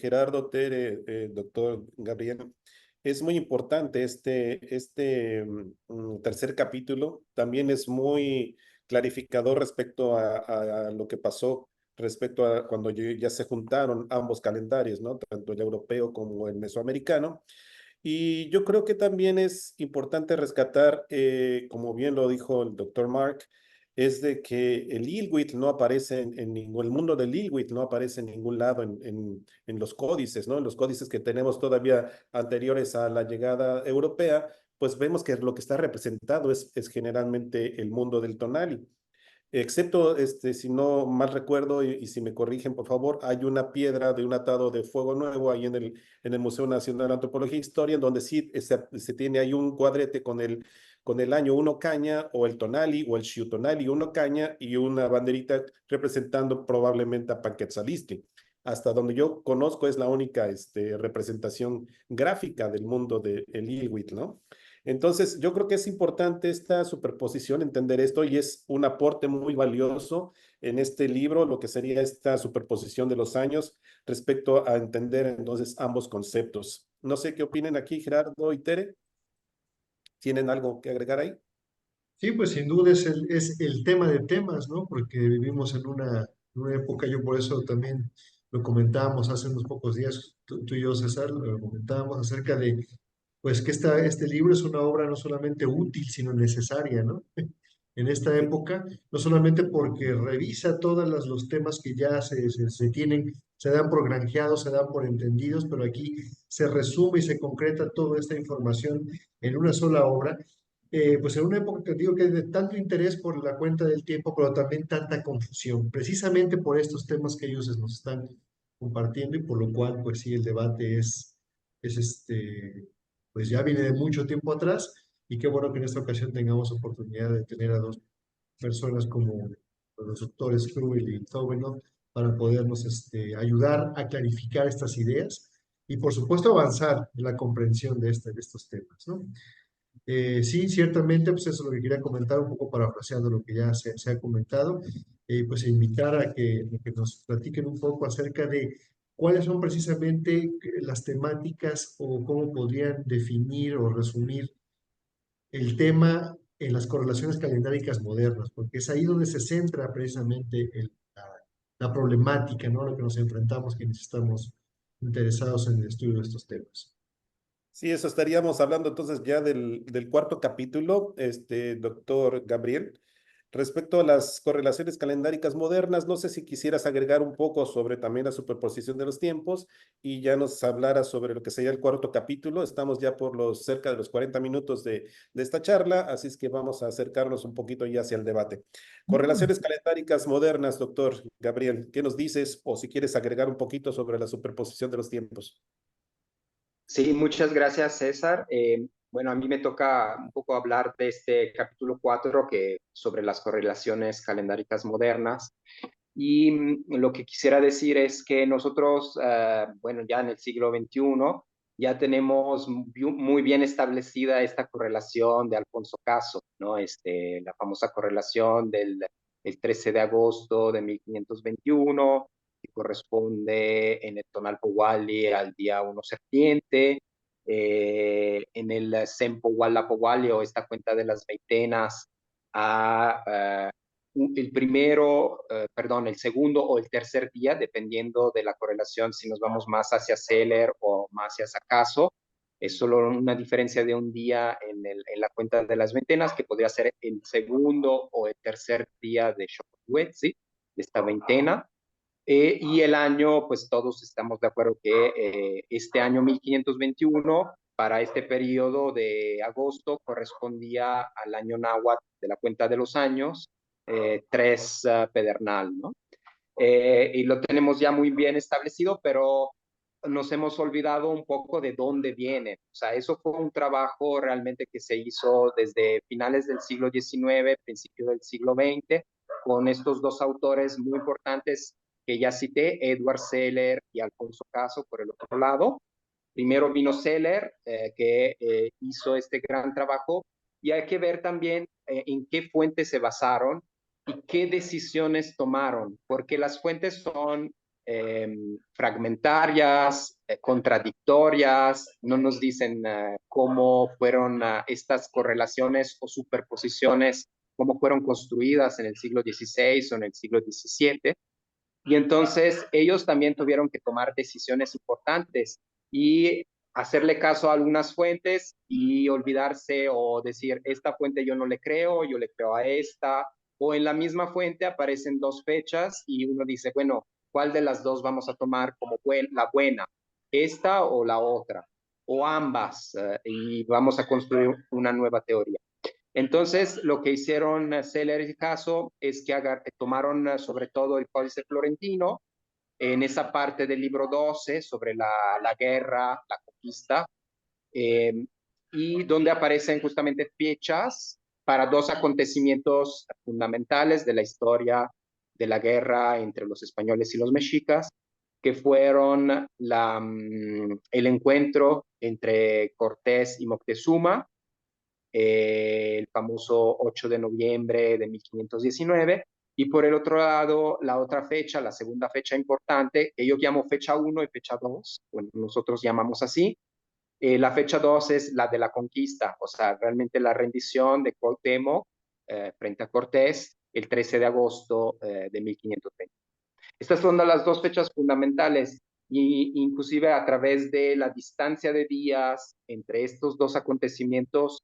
Gerardo Tere, doctor Gabriel, es muy importante tercer capítulo. También es muy clarificador respecto a lo que pasó respecto a cuando ya se juntaron ambos calendarios, ¿no? Tanto el europeo como el mesoamericano. Y yo creo que también es importante rescatar, como bien lo dijo el doctor Mark, es de que el Ilwit no aparece en ningún, el mundo del Ilwit no aparece en ningún lado en los códices, ¿no? En los códices que tenemos todavía anteriores a la llegada europea, pues vemos que lo que está representado es generalmente el mundo del Tonali. Excepto, si no mal recuerdo, y si me corrigen, por favor, hay una piedra de un atado de fuego nuevo ahí en el Museo Nacional de Antropología e Historia, en donde sí se tiene ahí un cuadrete con el año 1 caña, o el tonali, o el xiutonali 1 caña, y una banderita representando probablemente a Panquetzalistli. Hasta donde yo conozco es la única representación gráfica del mundo del Ilwit, ¿no? Entonces, yo creo que es importante esta superposición, entender esto, y es un aporte muy valioso en este libro, lo que sería esta superposición de los años respecto a entender entonces ambos conceptos. No sé qué opinen aquí, Gerardo y Tere. ¿Tienen algo que agregar ahí? Sí, pues sin duda es el tema de temas, ¿no? Porque vivimos en una época, yo por eso también lo comentábamos hace unos pocos días, tú y yo, César, lo comentábamos acerca de, pues que este libro es una obra no solamente útil, sino necesaria, ¿no? En esta Sí. época, no solamente porque revisa todos los temas que ya se tienen, se dan por granjeados, se dan por entendidos, pero aquí se resume y se concreta toda esta información en una sola obra, pues en una época que digo que hay de tanto interés por la cuenta del tiempo, pero también tanta confusión, precisamente por estos temas que ellos nos están compartiendo, y por lo cual, pues sí, el debate pues ya viene de mucho tiempo atrás, y qué bueno que en esta ocasión tengamos oportunidad de tener a dos personas como los doctores Krugel y Thauvenow para podernos ayudar a clarificar estas ideas y, por supuesto, avanzar en la comprensión de estos temas, ¿no? Sí, ciertamente, pues eso es lo que quería comentar, un poco parafraseando lo que ya se ha comentado, pues invitar a que nos platiquen un poco acerca de cuáles son precisamente las temáticas o cómo podrían definir o resumir el tema en las correlaciones calendáricas modernas, porque es ahí donde se centra precisamente la problemática, ¿no? A lo que nos enfrentamos quienes estamos interesados en el estudio de estos temas. Sí, eso estaríamos hablando entonces ya del cuarto capítulo, doctor Gabriel. Respecto a las correlaciones calendáricas modernas, no sé si quisieras agregar un poco sobre también la superposición de los tiempos y ya nos hablara sobre lo que sería el cuarto capítulo. Estamos ya por cerca de los 40 minutos de esta charla, así es que vamos a acercarnos un poquito ya hacia el debate. Correlaciones calendáricas modernas, doctor Gabriel, ¿qué nos dices? O si quieres agregar un poquito sobre la superposición de los tiempos. Sí, muchas gracias, César. Bueno, a mí me toca un poco hablar de este capítulo 4 sobre las correlaciones calendáricas modernas. Y lo que quisiera decir es que nosotros, bueno, ya en el siglo XXI, ya tenemos muy bien establecida esta correlación de Alfonso Caso, ¿no? La famosa correlación el 13 de agosto de 1521, que corresponde en el Tonalpohualli al día 1 serpiente, en el Sempo Hualapohualli, o esta cuenta de las veintenas, a el segundo o el tercer día, dependiendo de la correlación, si nos vamos más hacia Seller o más hacia Sacaso. Es solo una diferencia de un día en la cuenta de las veintenas, que podría ser el segundo o el tercer día de Xochitl, de esta veintena. Y el año, pues todos estamos de acuerdo que este año 1521, para este periodo de agosto, correspondía al año náhuatl de la cuenta de los años, 3 pedernal, ¿no? Y lo tenemos ya muy bien establecido, pero nos hemos olvidado un poco de dónde viene. O sea, eso fue un trabajo realmente que se hizo desde finales del siglo XIX, principio del siglo XX, con estos dos autores muy importantes, que ya cité, Edward Seller y Alfonso Caso por el otro lado. Primero vino Seller, que hizo este gran trabajo, y hay que ver también en qué fuentes se basaron y qué decisiones tomaron, porque las fuentes son fragmentarias, contradictorias, no nos dicen cómo fueron estas correlaciones o superposiciones, cómo fueron construidas en el siglo XVI o en el siglo XVII. Y entonces ellos también tuvieron que tomar decisiones importantes y hacerle caso a algunas fuentes y olvidarse o decir, esta fuente yo no le creo, yo le creo a esta, o en la misma fuente aparecen dos fechas y uno dice, bueno, ¿cuál de las dos vamos a tomar como la buena? ¿Esta o la otra? O ambas, y vamos a construir una nueva teoría. Entonces, lo que hicieron Seller y Caso es que tomaron sobre todo el Códice Florentino, en esa parte del libro 12 sobre la guerra, la conquista, y donde aparecen justamente fechas para dos acontecimientos fundamentales de la historia de la guerra entre los españoles y los mexicas, que fueron el encuentro entre Cortés y Moctezuma, el famoso 8 de noviembre de 1519, y por el otro lado, la otra fecha, la segunda fecha importante, que yo llamo fecha 1 y fecha 2, bueno, nosotros llamamos así. La fecha 2 es la de la conquista, o sea, realmente la rendición de Cuauhtémoc frente a Cortés el 13 de agosto de 1520. Estas son las dos fechas fundamentales, y inclusive a través de la distancia de días entre estos dos acontecimientos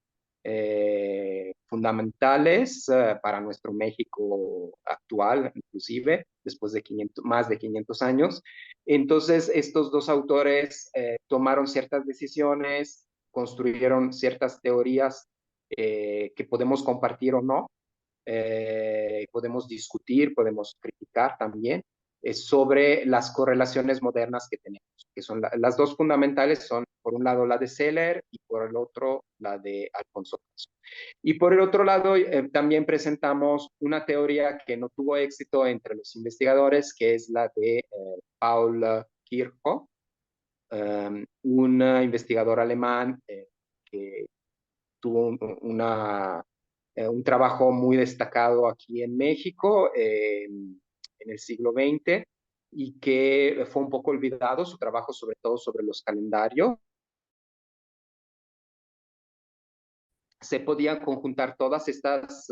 fundamentales para nuestro México actual, inclusive después de más de 500 años. Entonces, estos dos autores tomaron ciertas decisiones, construyeron ciertas teorías que podemos compartir o no, podemos discutir, podemos criticar también, sobre las correlaciones modernas que tenemos, que son las dos fundamentales, son por un lado la de Seller y por el otro la de Alfonso Caso. Y por el otro lado, también presentamos una teoría que no tuvo éxito entre los investigadores, que es la de Paul Kirchhoff, un investigador alemán que tuvo un trabajo muy destacado aquí en México en el siglo XX, y que fue un poco olvidado su trabajo, sobre todo sobre los calendarios. Se podían conjuntar todas estas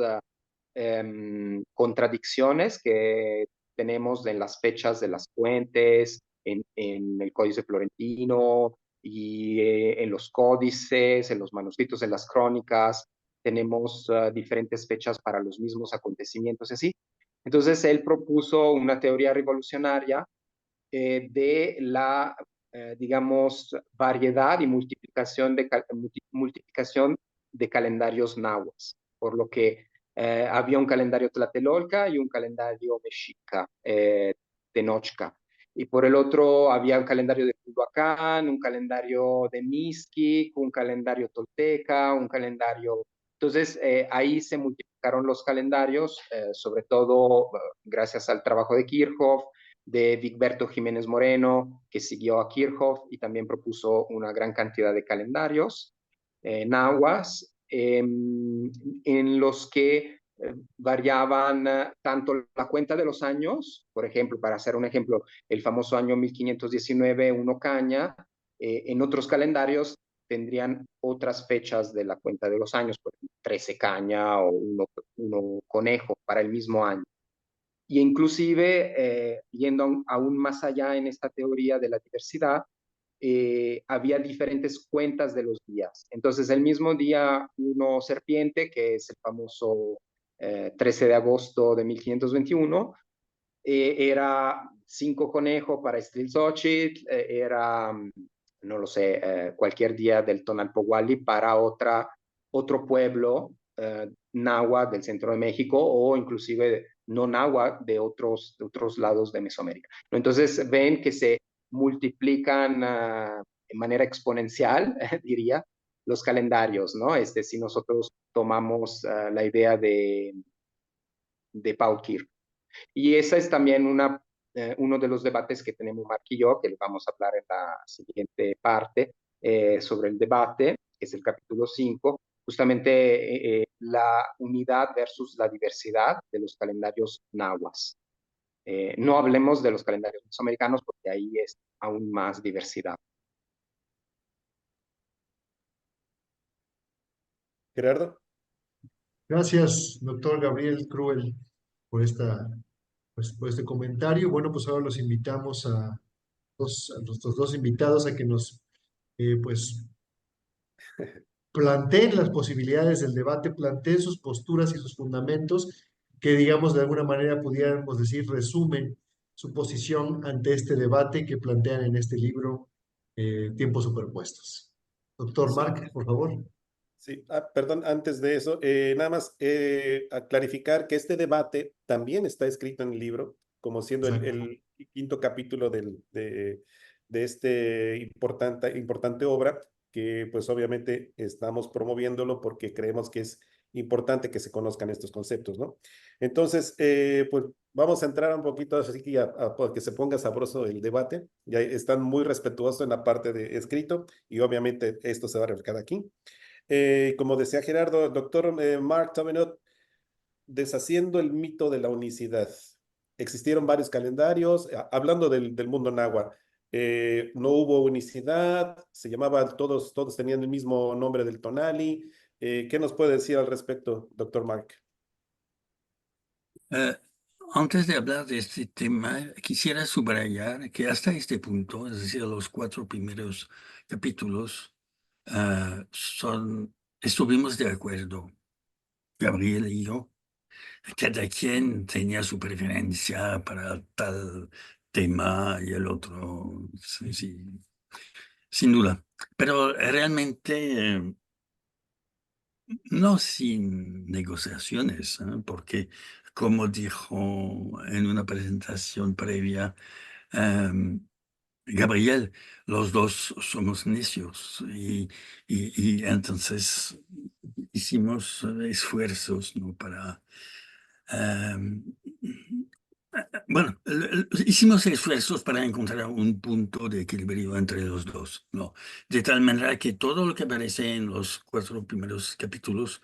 contradicciones que tenemos en las fechas de las fuentes, en el Códice Florentino y en los códices, en los manuscritos, en las crónicas. Tenemos diferentes fechas para los mismos acontecimientos y así. Entonces él propuso una teoría revolucionaria de la, digamos, variedad y multiplicación de calendarios nahuas, por lo que había un calendario tlatelolca y un calendario mexica, Tenochca. Y por el otro había un calendario de Culhuacán, un calendario de Mixquic, un calendario tolteca, un calendario... Entonces, ahí se multiplicaron los calendarios, sobre todo gracias al trabajo de Kirchhoff, de Vigberto Jiménez Moreno, que siguió a Kirchhoff y también propuso una gran cantidad de calendarios nahuas, en los que variaban tanto la cuenta de los años, por ejemplo, para hacer un ejemplo, el famoso año 1519, uno caña, en otros calendarios tendrían otras fechas de la cuenta de los años, por ejemplo, 13 caña o uno conejo para el mismo año. Y inclusive, yendo aún más allá en esta teoría de la diversidad, había diferentes cuentas de los días. Entonces, el mismo día, uno serpiente, que es el famoso 13 de agosto de 1521, era 5 conejo para Estrilzóchitl, era, no lo sé, cualquier día del Tonalpohualli para otro pueblo náhuatl del centro de México, o inclusive no náhuatl de otros lados de Mesoamérica. Entonces ven que se multiplican de manera exponencial, diría, los calendarios, ¿no? Si nosotros tomamos la idea de Paul Kirk. Y esa es también una uno de los debates que tenemos Mark y yo, que le vamos a hablar en la siguiente parte, sobre el debate, que es el capítulo 5, justamente la unidad versus la diversidad de los calendarios nahuas. No hablemos de los calendarios mesoamericanos porque ahí es aún más diversidad. Gerardo. Gracias, doctor Gabriel Cruel, por por este comentario. Bueno, pues ahora los invitamos a nuestros dos invitados a que nos pues planteen las posibilidades del debate, planteen sus posturas y sus fundamentos, que digamos de alguna manera pudiéramos decir resumen su posición ante este debate que plantean en este libro, Tiempos Superpuestos. Doctor Sí. Mark, por favor. Sí, perdón, antes de eso, nada más a clarificar que este debate también está escrito en el libro, como siendo Exacto. el quinto capítulo de este importante obra, que pues obviamente estamos promoviéndolo porque creemos que es importante que se conozcan estos conceptos, ¿no? Entonces, pues vamos a entrar un poquito así que para que se ponga sabroso el debate. Ya están muy respetuosos en la parte de escrito y obviamente esto se va a reflejar aquí. Como decía Gerardo, doctor Mark Tominot, deshaciendo el mito de la unicidad. Existieron varios calendarios, hablando del mundo náhuatl. No hubo unicidad, se llamaban, todos tenían el mismo nombre del tonali. ¿Qué nos puede decir al respecto, doctor Mark? Antes de hablar de este tema, quisiera subrayar que hasta este punto, es decir, los 4 primeros capítulos, estuvimos de acuerdo, Gabriel y yo. Cada quien tenía su preferencia para tal tema y el otro, sí, sin duda. Pero realmente no sin negociaciones, porque como dijo en una presentación previa Gabriel, los dos somos necios y entonces hicimos esfuerzos, ¿no? Para bueno, hicimos esfuerzos para encontrar un punto de equilibrio entre los dos, ¿no? De tal manera que todo lo que aparece en los 4 primeros capítulos,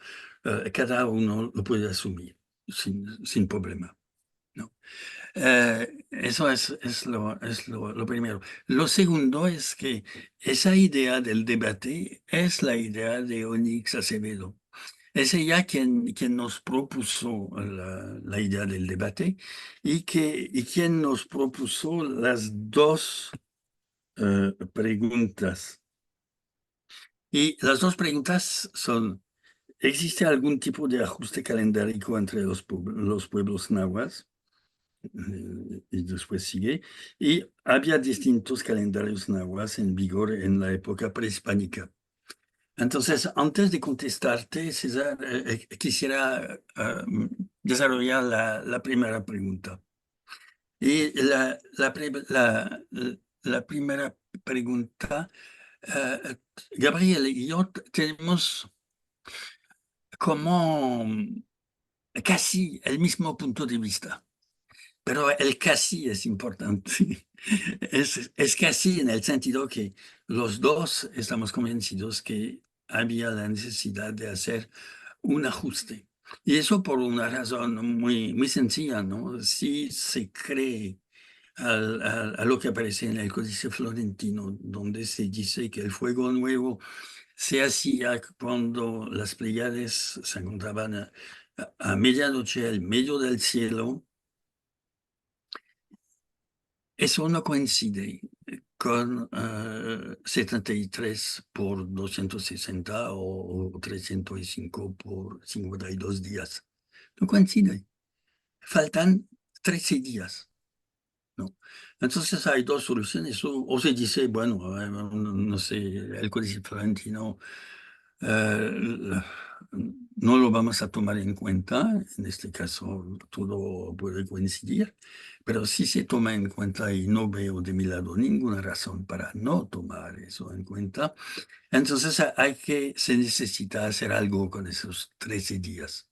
cada uno lo puede asumir sin problema, ¿no? Eso es lo primero. Lo segundo es que esa idea del debate es la idea de Onyx Acevedo. Es ella quien nos propuso la idea del debate y quien nos propuso las 2 preguntas. Y las 2 preguntas son, ¿existe algún tipo de ajuste calendárico entre los pueblos nahuas? Y después sigue. Y había distintos calendarios nahuas en vigor en la época prehispánica. Entonces, antes de contestarte, César, quisiera desarrollar la primera pregunta. Y la primera pregunta, Gabriel y yo tenemos como casi el mismo punto de vista, pero el casi es importante. Es casi en el sentido que los dos estamos convencidos que había la necesidad de hacer un ajuste. Y eso por una razón muy sencilla, ¿no? Si se cree a lo que aparece en el Códice Florentino, donde se dice que el fuego nuevo se hacía cuando las Pléyades se encontraban a medianoche al medio del cielo, eso no coincide con 73 por 260 o 305 por 52 días. No coincide. Faltan 13 días. ¿No? Entonces hay 2 soluciones. O se dice, bueno, no sé, el Códice Florentino no lo vamos a tomar en cuenta. En este caso, todo puede coincidir. Pero si se toma en cuenta y no veo de mi lado ninguna razón para no tomar eso en cuenta, entonces se necesita hacer algo con esos 13 días.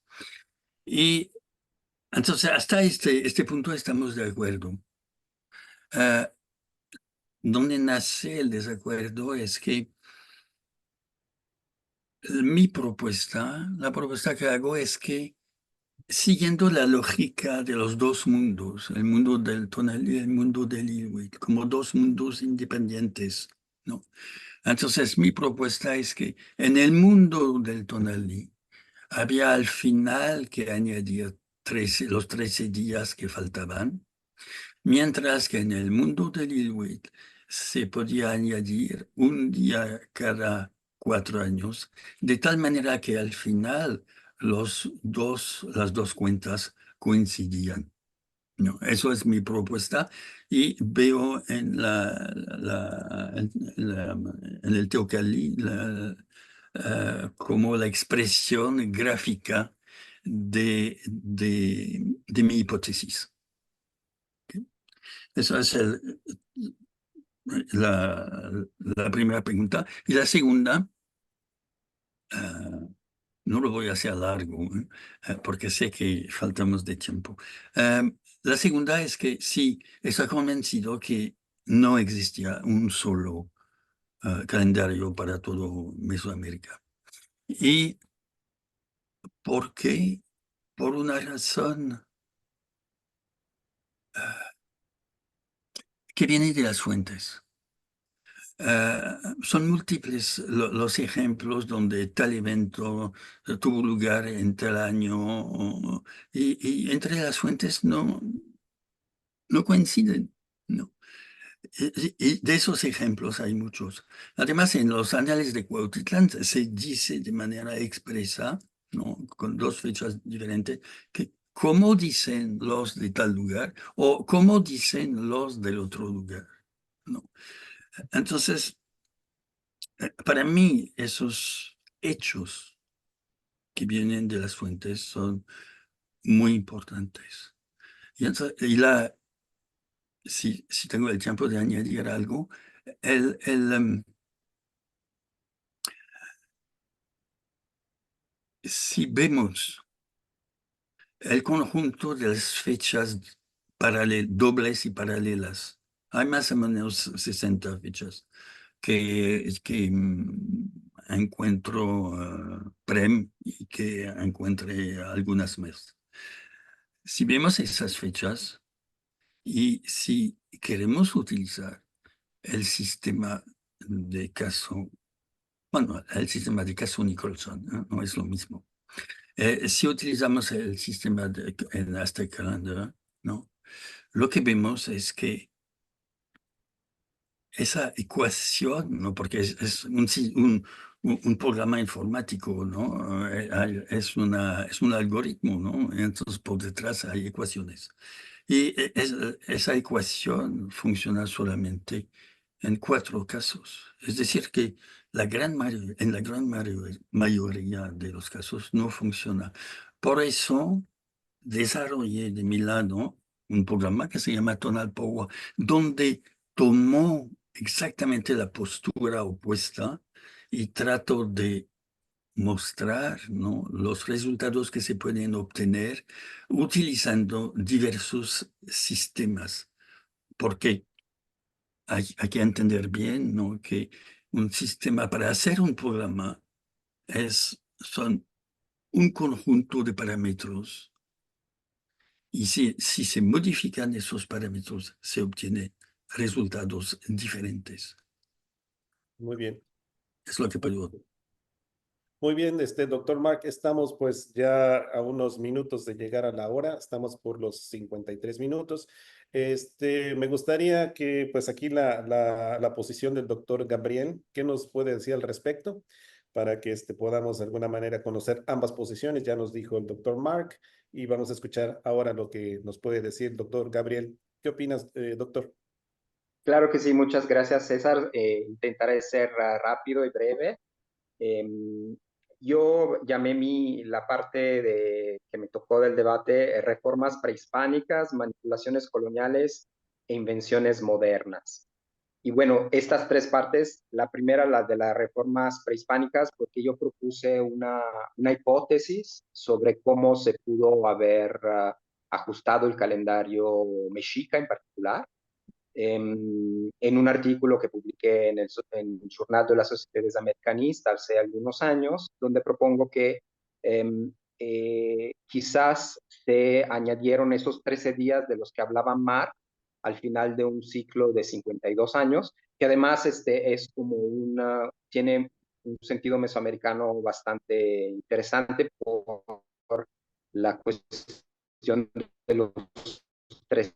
Y entonces hasta este punto estamos de acuerdo. Ah, donde nace el desacuerdo es que la propuesta que hago es que, siguiendo la lógica de los dos mundos, el mundo del tonalí y el mundo del Inuit, como dos mundos independientes, ¿no? Entonces, mi propuesta es que en el mundo del tonalí había al final que añadir los 13 días que faltaban, mientras que en el mundo del Inuit se podía añadir un día cada 4 años, de tal manera que al final las dos cuentas coincidían. No, eso es mi propuesta y veo en el teocalli como la expresión gráfica de mi hipótesis. Esa es la primera pregunta. Y la segunda, no lo voy a hacer largo, porque sé que faltamos de tiempo. La segunda es que sí, estoy convencido que no existía un solo calendario para todo Mesoamérica. ¿Y por qué? Por una razón que viene de las fuentes. Son múltiples los ejemplos donde tal evento tuvo lugar en tal año y entre las fuentes no coinciden. No. Y de esos ejemplos hay muchos. Además, en los anales de Cuautitlán se dice de manera expresa, ¿no? Con dos fechas diferentes, que cómo dicen los de tal lugar o cómo dicen los del otro lugar, ¿no? Entonces, para mí, esos hechos que vienen de las fuentes son muy importantes. Si tengo el tiempo de añadir algo, el, el, em, si vemos el conjunto de las fechas dobles y paralelas, hay más o menos 60 fechas que encuentro PREM y que encuentre algunas más. Si vemos esas fechas y si queremos utilizar el sistema de caso, bueno, el sistema de caso Nicholson, no es lo mismo. Si utilizamos el sistema en Aztec Calendar, ¿no? Lo que vemos es que esa ecuación, ¿no? Porque es un programa informático, ¿no? Es un algoritmo, ¿no? Entonces por detrás hay ecuaciones. Y esa ecuación funciona solamente en 4 casos. Es decir, que en la gran mayoría de los casos no funciona. Por eso desarrollé de mi lado un programa que se llama Tonal Power, donde tomó exactamente la postura opuesta y trato de mostrar, ¿no? Los resultados que se pueden obtener utilizando diversos sistemas, porque hay que entender bien, ¿no? Que un sistema para hacer un programa son un conjunto de parámetros y si se modifican esos parámetros, se obtienen resultados diferentes. Muy bien. Es lo que puedo. Muy bien, doctor Mark, estamos pues ya a unos minutos de llegar a la hora, estamos por los 53 minutos. Me gustaría que pues aquí la posición del doctor Gabriel, ¿qué nos puede decir al respecto? Para que podamos de alguna manera conocer ambas posiciones, ya nos dijo el doctor Mark y vamos a escuchar ahora lo que nos puede decir el doctor Gabriel. ¿Qué opinas, doctor? Claro que sí, muchas gracias, César. Intentaré ser rápido y breve. Em, yo llamé la parte que me tocó del debate reformas prehispánicas, manipulaciones coloniales e invenciones modernas. Y bueno, estas 3 partes, la primera, la de las reformas prehispánicas, porque yo propuse una hipótesis sobre cómo se pudo haber ajustado el calendario mexica en particular. en un artículo que publiqué en el Journal de las Sociedades Americanistas hace algunos años, donde propongo que quizás se añadieron esos 13 días de los que hablaba Mark al final de un ciclo de 52 años, que además es como tiene un sentido mesoamericano bastante interesante por la cuestión de los 13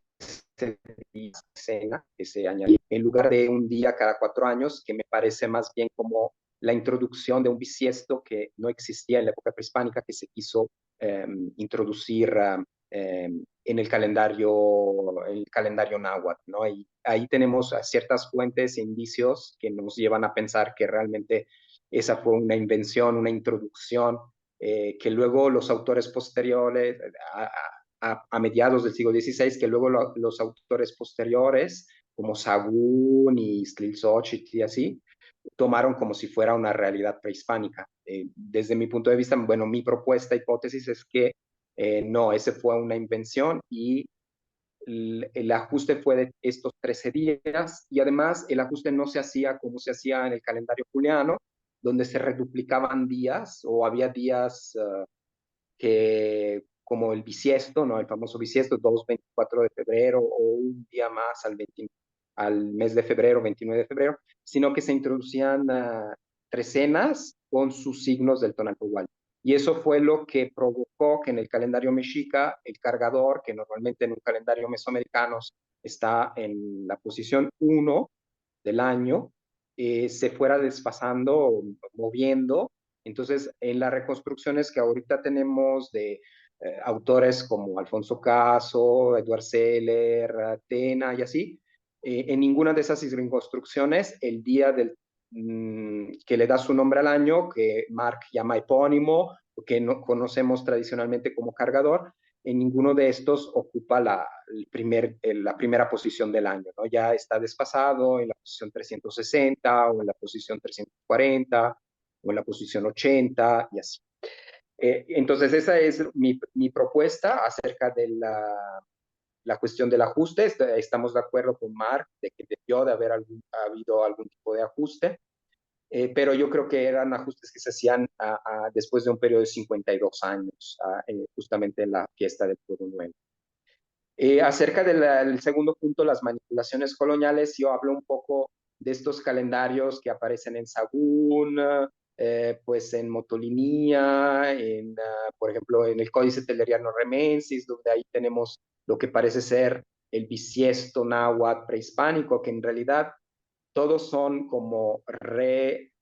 días de cena que se añadió en lugar de un día cada 4 años, que me parece más bien como la introducción de un bisiesto que no existía en la época prehispánica, que se quiso introducir en el calendario náhuatl, ¿no? Y ahí tenemos ciertas fuentes e indicios que nos llevan a pensar que realmente esa fue una invención, una introducción, que luego los autores posteriores, a mediados del siglo XVI, que luego los autores posteriores, como Sagún y Slilzóchitl y así, tomaron como si fuera una realidad prehispánica. Desde mi punto de vista, bueno, mi propuesta, hipótesis es que no, ese fue una invención y el ajuste fue de estos 13 días y además el ajuste no se hacía como se hacía en el calendario juliano, donde se reduplicaban días o había días que como el bisiesto, ¿no? El famoso bisiesto, 2-24 de febrero o un día más al mes de febrero, 29 de febrero, sino que se introducían trecenas con sus signos del Tonalpohualli. Y eso fue lo que provocó que en el calendario mexica, el cargador, que normalmente en un calendario mesoamericano está en la posición 1 del año, se fuera desfasando, moviendo. Entonces, en las reconstrucciones que ahorita tenemos de autores como Alfonso Caso, Edward Seller, Tena y así, en ninguna de esas reconstrucciones el día que le da su nombre al año, que Mark llama epónimo, que no, conocemos tradicionalmente como cargador, en ninguno de estos ocupa la primera posición del año, ¿no? Ya está desfasado en la posición 360 o en la posición 340 o en la posición 80 y así. Entonces esa es mi propuesta acerca de la cuestión del ajuste. Estamos de acuerdo con Mark de que debió de haber habido algún tipo de ajuste, pero yo creo que eran ajustes que se hacían después de un periodo de 52 años, justamente en la fiesta del Pueblo Nuevo. Acerca del segundo punto, las manipulaciones coloniales, yo hablo un poco de estos calendarios que aparecen en Sagún, pues en Motolinía, por ejemplo, en el Códice Telleriano Remensis, donde ahí tenemos lo que parece ser el bisiesto náhuatl prehispánico, que en realidad todos son como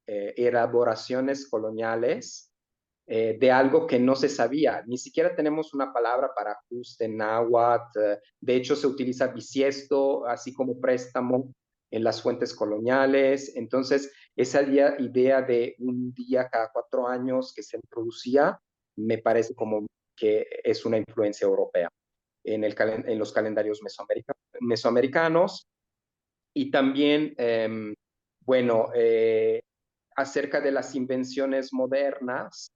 elaboraciones coloniales de algo que no se sabía. Ni siquiera tenemos una palabra para ajuste en náhuatl. De hecho, se utiliza bisiesto, así como préstamo en las fuentes coloniales. Entonces, esa idea de un día cada 4 años que se introducía, me parece como que es una influencia europea en los calendarios mesoamericanos. Y también, bueno, acerca de las invenciones modernas,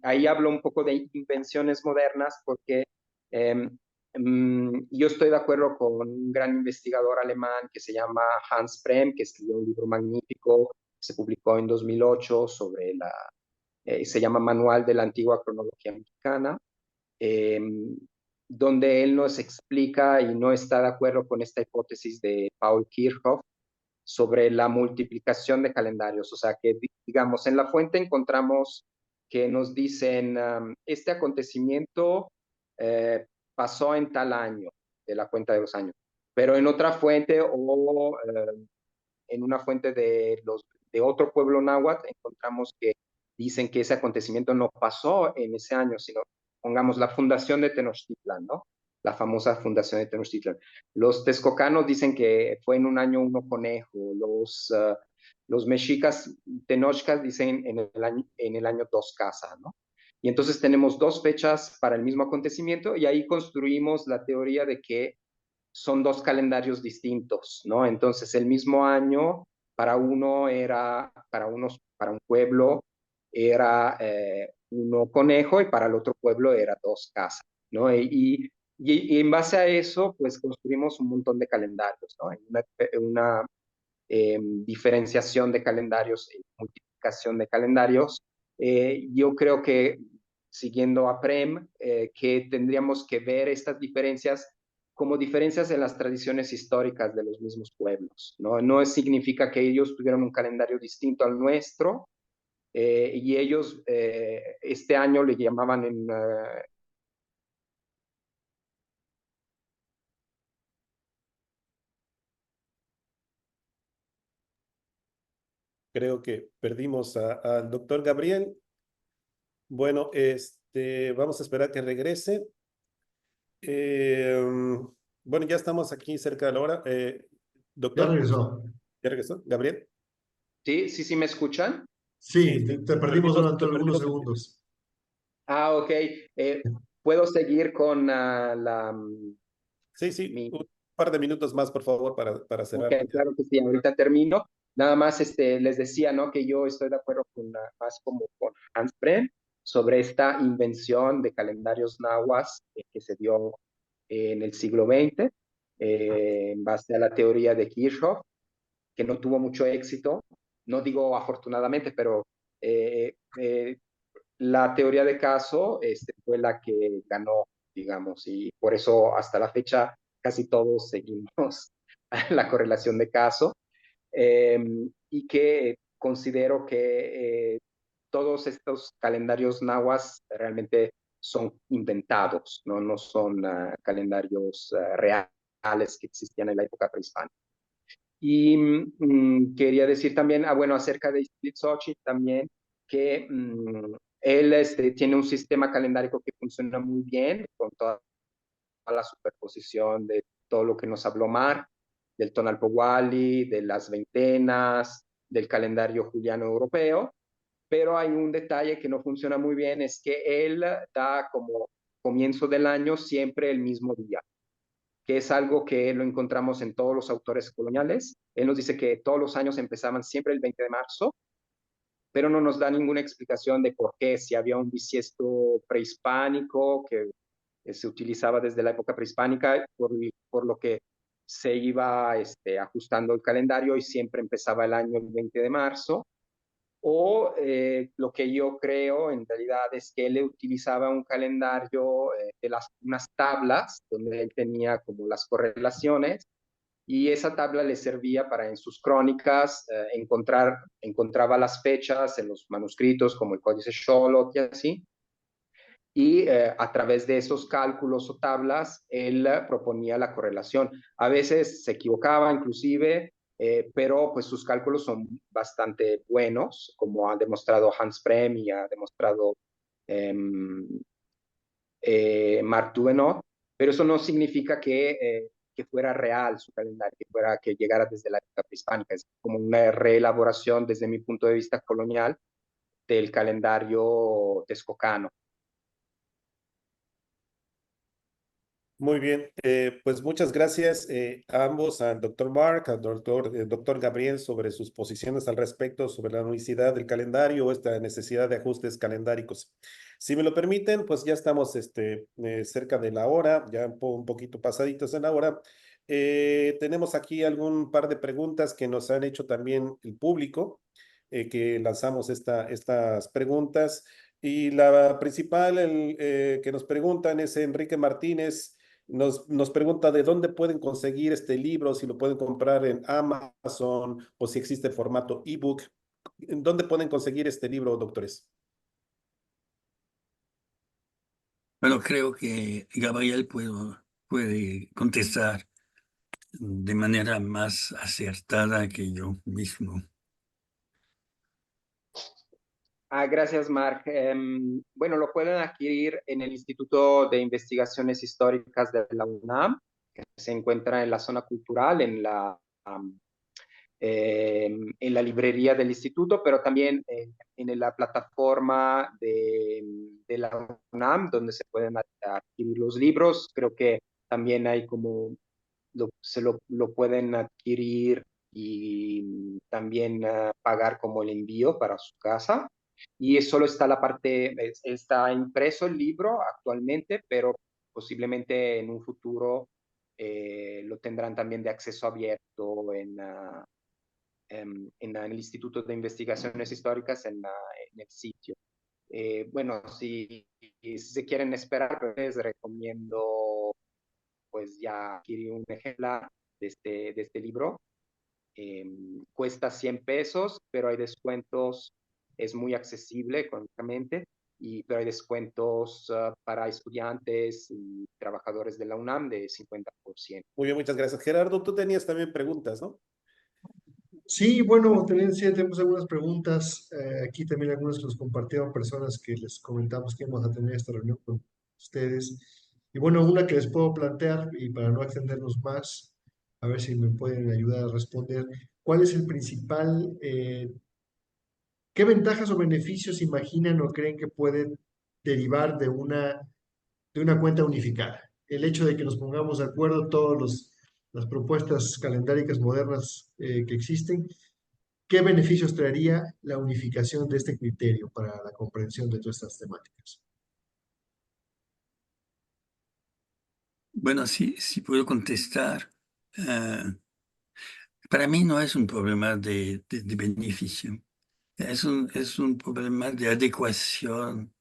ahí hablo un poco de invenciones modernas porque yo estoy de acuerdo con un gran investigador alemán que se llama Hans Prem, que escribió un libro magnífico, se publicó en 2008 se llama Manual de la Antigua Cronología Mexicana, donde él nos explica y no está de acuerdo con esta hipótesis de Paul Kirchhoff sobre la multiplicación de calendarios. O sea, que digamos, en la fuente encontramos que nos dicen, este acontecimiento pasó en tal año, de la cuenta de los años, pero en otra fuente o en una fuente de otro pueblo náhuatl encontramos que dicen que ese acontecimiento no pasó en ese año, sino, pongamos, la fundación de Tenochtitlan, ¿no? La famosa fundación de Tenochtitlan. Los texcocanos dicen que fue en un año uno conejo, los mexicas tenochcas dicen en el año dos casa, ¿no? Y entonces tenemos dos fechas para el mismo acontecimiento y ahí construimos la teoría de que son dos calendarios distintos, ¿no? Entonces el mismo año para uno era, para un pueblo era uno conejo y para el otro pueblo era dos casas, ¿no? Y Y en base a eso, pues construimos un montón de calendarios, ¿no? Hay una diferenciación de calendarios y multiplicación de calendarios. Yo creo que, siguiendo a Prem, que tendríamos que ver estas diferencias como diferencias en las tradiciones históricas de los mismos pueblos, ¿no? No significa que ellos tuvieran un calendario distinto al nuestro, y ellos este año le llamaban Creo que perdimos al doctor Gabriel. Bueno, vamos a esperar que regrese. Eh, bueno, ya estamos aquí cerca de la hora. Ya Doctor, regresó. ¿ya regresó? ¿Gabriel? Sí, sí, sí, ¿me escuchan? Sí, te perdimos durante Te algunos perdimos. segundos. Ah, ok. ¿Puedo seguir con Sí, sí, mi... un par de minutos más, por favor, para Ok, cerrar. Ya. claro que sí, ahorita termino. Nada más les decía, ¿no? Que yo estoy de acuerdo con, más como con Hans Brem sobre esta invención de calendarios nahuas que se dio en el siglo XX, en base a la teoría de Kirchhoff, que no tuvo mucho éxito. No digo afortunadamente, pero la teoría de caso fue la que ganó, digamos, y por eso hasta la fecha casi todos seguimos la correlación de caso, eh, y que considero que todos estos calendarios nahuas realmente son inventados, no son calendarios reales que existían en la época prehispánica. Y quería decir también, bueno, acerca de Xochitl también, que él tiene un sistema calendárico que funciona muy bien, con toda la superposición de todo lo que nos habló Mar, del Tonalpohualli, de las veintenas, del calendario juliano europeo, pero hay un detalle que no funciona muy bien, es que él da como comienzo del año siempre el mismo día, que es algo que lo encontramos en todos los autores coloniales. Él nos dice que todos los años empezaban siempre el 20 de marzo, pero no nos da ninguna explicación de por qué, si había un bisiesto prehispánico que se utilizaba desde la época prehispánica, por lo que se iba ajustando el calendario y siempre empezaba el año el 20 de marzo. O lo que yo creo en realidad es que él utilizaba un calendario de unas tablas donde él tenía como las correlaciones, y esa tabla le servía para en sus crónicas encontraba las fechas en los manuscritos como el Códice Sholot y así, y a través de esos cálculos o tablas, él proponía la correlación. A veces se equivocaba inclusive, pero pues sus cálculos son bastante buenos, como ha demostrado Hans Prem y ha demostrado eh, Mark Duvenot, pero eso no significa que fuera real su calendario, que llegara desde la época prehispánica. Es como una reelaboración desde mi punto de vista colonial del calendario texcocano. Muy bien, pues muchas gracias a ambos, al doctor Mark, al doctor Gabriel, sobre sus posiciones al respecto, sobre la unicidad del calendario, esta necesidad de ajustes calendáricos. Si me lo permiten, pues ya estamos cerca de la hora, ya un poquito pasaditos en la hora. Tenemos aquí algún par de preguntas que nos han hecho también el público, que lanzamos estas preguntas. Y la principal que nos preguntan es Enrique Martínez. Nos pregunta de dónde pueden conseguir este libro, si lo pueden comprar en Amazon o si existe formato ebook. ¿En dónde pueden conseguir este libro, doctores? Bueno, creo que Gabriel puede contestar de manera más acertada que yo mismo. Gracias, Mark. Bueno, lo pueden adquirir en el Instituto de Investigaciones Históricas de la UNAM, que se encuentra en la zona cultural, en la librería del instituto, pero también en la plataforma de la UNAM, donde se pueden adquirir los libros. Creo que también hay como, lo pueden adquirir y también pagar como el envío para su casa. Y solo está la parte, está impreso el libro actualmente, pero posiblemente en un futuro lo tendrán también de acceso abierto en el Instituto de Investigaciones Históricas en el sitio. Bueno, si se quieren esperar, pues les recomiendo pues ya adquirir un ejemplar de este libro. Cuesta 100 pesos, pero hay descuentos, es muy accesible económicamente, pero hay descuentos para estudiantes y trabajadores de la UNAM de 50%. Muy bien, muchas gracias. Gerardo, tú tenías también preguntas, ¿no? Sí, bueno, también sí tenemos algunas preguntas. Aquí también algunas que nos compartieron personas que les comentamos que íbamos a tener esta reunión con ustedes. Y bueno, una que les puedo plantear, y para no extendernos más, a ver si me pueden ayudar a responder. ¿Cuál es el principal, qué ventajas o beneficios imaginan o creen que pueden derivar de una cuenta unificada? El hecho de que nos pongamos de acuerdo las propuestas calendáricas modernas que existen. ¿Qué beneficios traería la unificación de este criterio para la comprensión de todas estas temáticas? Bueno, si puedo contestar, eh, para mí no es un problema de beneficio, es un problema de adecuación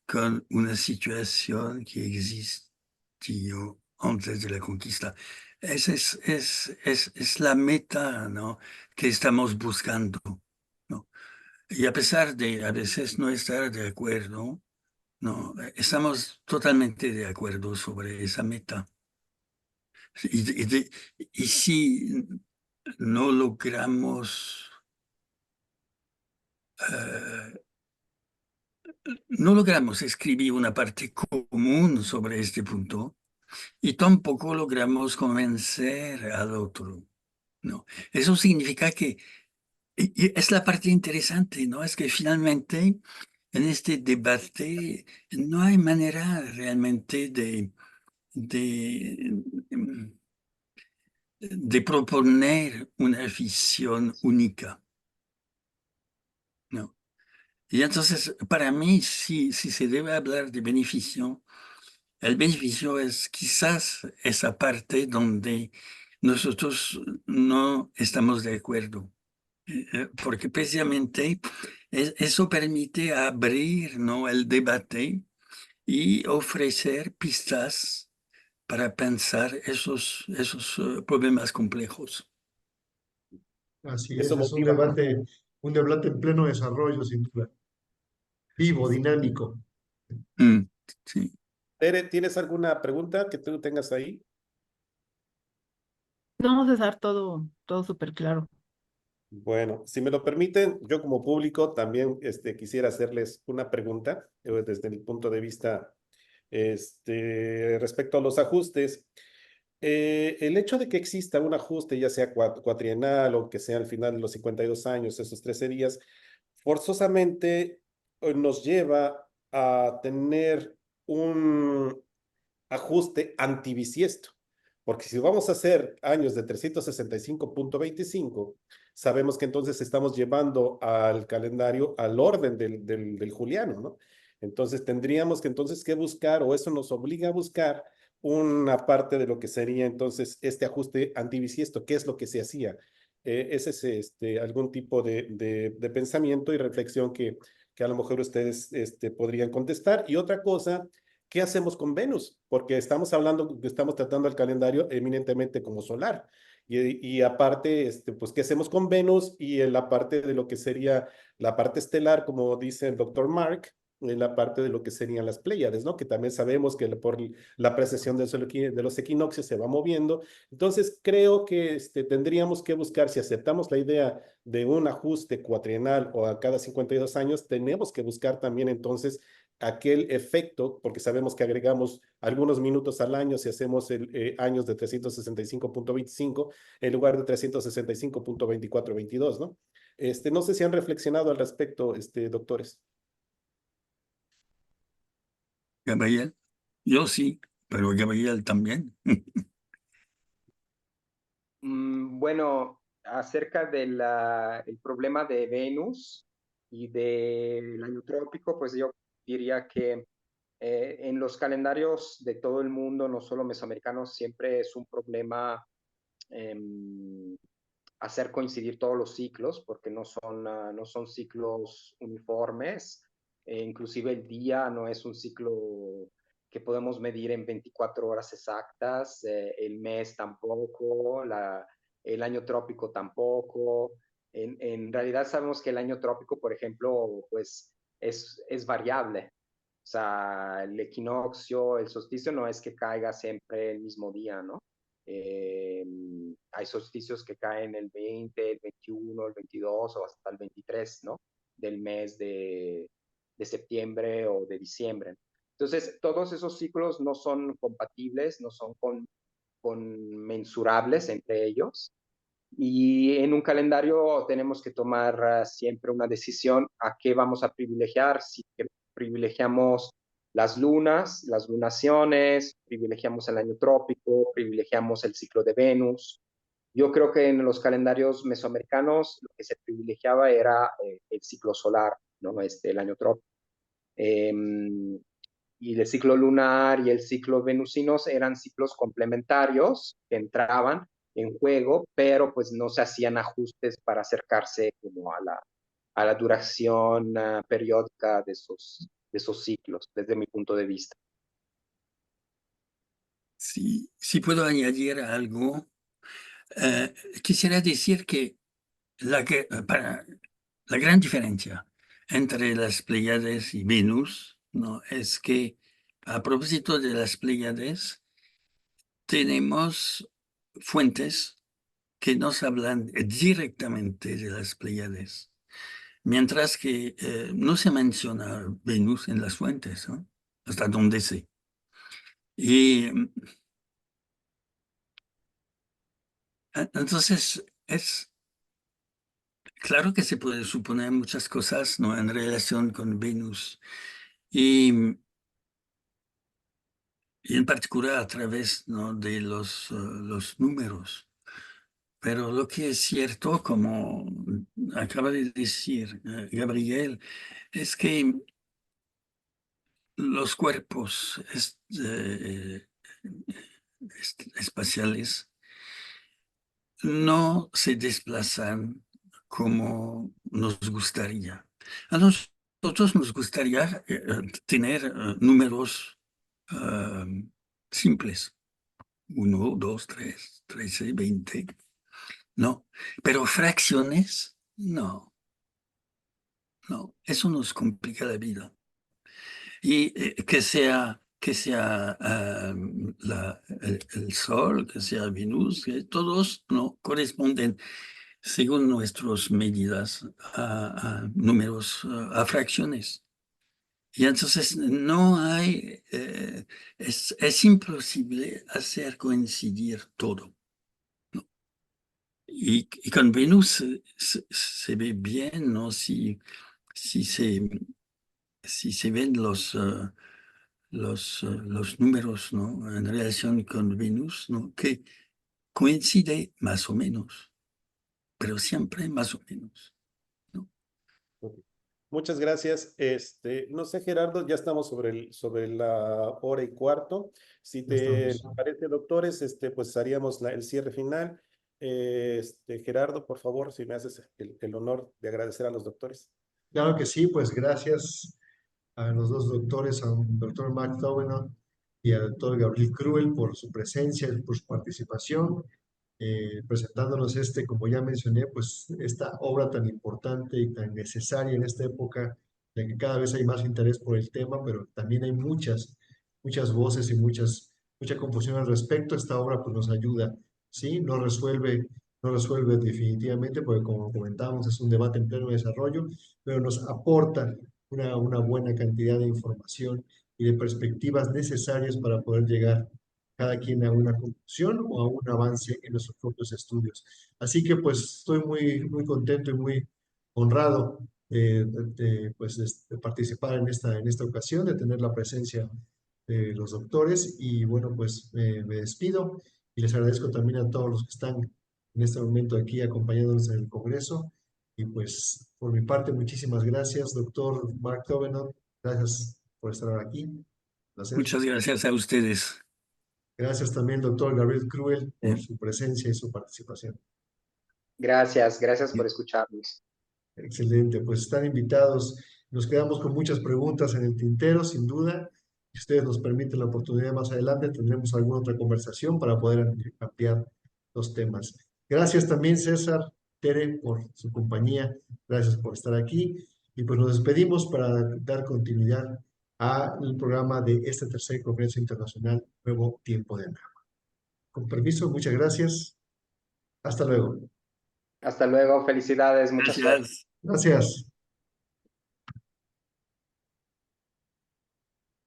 con una situación que existió antes de la conquista. Esa es la meta, ¿no?, que estamos buscando, ¿no? Y a pesar de a veces no estar de acuerdo, ¿no?, estamos totalmente de acuerdo sobre esa meta. Y, y de- y si no logramos, eh, no logramos escribir una parte común sobre este punto, y tampoco logramos convencer al otro, ¿no? Eso significa que, y es la parte interesante, ¿no? Es que finalmente en este debate no hay manera realmente de, de proponer una visión única, ¿no? Y entonces, para mí, si se debe hablar de beneficio, el beneficio es quizás esa parte donde nosotros no estamos de acuerdo, porque precisamente eso permite abrir, ¿no?, el debate y ofrecer pistas para pensar esos problemas complejos. Así Eso es motiva. un debate en pleno desarrollo, sin duda. Vivo, dinámico. Mm, sí. Tere, ¿tienes alguna pregunta que tú tengas ahí? No, César, todo súper claro. Bueno, si me lo permiten, yo como público también quisiera hacerles una pregunta desde el punto de vista respecto a los ajustes. El hecho de que exista un ajuste, ya sea cuatrienal o que sea al final de los 52 años, esos 13 días, forzosamente nos lleva a tener un ajuste antibisiesto. Porque si vamos a hacer años de 365.25, sabemos que entonces estamos llevando al calendario al orden del juliano, ¿no? Entonces tendríamos que entonces que buscar, o eso nos obliga a buscar una parte de lo que sería entonces este ajuste antibisiesto, qué es lo que se hacía. Ese es algún tipo de pensamiento y reflexión que a lo mejor ustedes podrían contestar. Y otra cosa, ¿qué hacemos con Venus? Porque estamos tratando el calendario eminentemente como solar. Y aparte, pues, ¿qué hacemos con Venus? Y en la parte de lo que sería la parte estelar, como dice el doctor Mark, en la parte de lo que serían las Pléyades, ¿no? Que también sabemos que por la precesión de los equinoccios se va moviendo. Entonces, creo que tendríamos que buscar, si aceptamos la idea de un ajuste cuatrienal o a cada 52 años, tenemos que buscar también entonces aquel efecto, porque sabemos que agregamos algunos minutos al año si hacemos años de 365.25 en lugar de 365.2422, ¿no? No sé si han reflexionado al respecto, doctores. Gabriel, yo sí, pero Gabriel también. Bueno, acerca del el problema de Venus y del año trópico, pues yo diría que En los calendarios de todo el mundo, no solo mesoamericanos, siempre es un problema hacer coincidir todos los ciclos, porque no son ciclos uniformes. Inclusive el día no es un ciclo que podemos medir en 24 horas exactas, el mes tampoco, el año trópico tampoco. En realidad sabemos que el año trópico, por ejemplo, pues es variable. O sea, el equinoccio, el solsticio no es que caiga siempre el mismo día, ¿no? Hay solsticios que caen el 20, el 21, el 22 o hasta el 23, ¿no? Del mes de septiembre o de diciembre. Entonces, todos esos ciclos no son compatibles, no son mensurables entre ellos. Y en un calendario tenemos que tomar siempre una decisión a qué vamos a privilegiar, si privilegiamos las lunas, las lunaciones, privilegiamos el año trópico, privilegiamos el ciclo de Venus. Yo creo que en los calendarios mesoamericanos lo que se privilegiaba era el ciclo solar, ¿no? El año trópico. Y el ciclo lunar y el ciclo venusinos eran ciclos complementarios que entraban en juego, pero pues no se hacían ajustes para acercarse como a la duración periódica de esos ciclos, desde mi punto de vista. Si puedo añadir algo, quisiera decir que la gran diferencia entre las Pléyades y Venus, ¿no? Es que a propósito de las Pléyades, tenemos fuentes que nos hablan directamente de las Pléyades, mientras que no se menciona Venus en las fuentes, ¿no? Hasta donde sé. Y entonces es claro que se puede suponer muchas cosas, ¿no? En relación con Venus y en particular a través, ¿no? de los números. Pero lo que es cierto, como acaba de decir Gabriel, es que los cuerpos espaciales no se desplazan como nos gustaría. A nosotros nos gustaría tener números simples, 1, 2, 3, 13, 20, no, pero fracciones, no, no, eso nos complica la vida. Y que sea el Sol, que sea Venus, que todos no corresponden según nuestras medidas a números, a fracciones. Y entonces no hay, es imposible hacer coincidir todo, ¿no? Y con Venus se ve bien, ¿no? Si se ven los números, ¿no? En relación con Venus, ¿no? Que coincide más o menos, pero siempre más o menos, ¿no? Ok. Muchas gracias. No sé, Gerardo, ya estamos sobre la hora y cuarto. Si Ya te estamos. parece, doctores, pues haríamos el cierre final. Gerardo, por favor, si me haces el honor de agradecer a los doctores. Claro que sí, pues gracias a los dos doctores, al doctor Mark Towner y al doctor Gabriel Cruel por su presencia, por su participación, presentándonos como ya mencioné, pues esta obra tan importante y tan necesaria en esta época, en que cada vez hay más interés por el tema, pero también hay muchas voces y mucha confusión al respecto. Esta obra pues nos ayuda, ¿sí? No resuelve definitivamente, porque como comentamos, es un debate en pleno desarrollo, pero nos aporta una buena cantidad de información y de perspectivas necesarias para poder llegar cada quien a una conclusión o a un avance en nuestros propios estudios. Así que pues estoy muy contento y muy honrado pues, de participar en esta ocasión, de tener la presencia de los doctores y bueno, pues me despido y les agradezco también a todos los que están en este momento aquí acompañándonos en el Congreso. Y pues por mi parte, muchísimas gracias, doctor Mark Tovenot. Gracias por estar aquí. Placer. Muchas gracias a ustedes. Gracias también, doctor Gabriel Cruel, por su presencia y su participación. Gracias por escucharnos. Excelente, pues están invitados. Nos quedamos con muchas preguntas en el tintero, sin duda. Si ustedes nos permiten la oportunidad más adelante, tendremos alguna otra conversación para poder ampliar los temas. Gracias también, César, Tere, por su compañía. Gracias por estar aquí. Y pues nos despedimos para dar continuidad al programa de este tercer Congreso Internacional Nuevo Tiempo de Anáhuac. Con permiso, muchas gracias. Hasta luego. Hasta luego, felicidades, mucha suerte. Gracias. Gracias.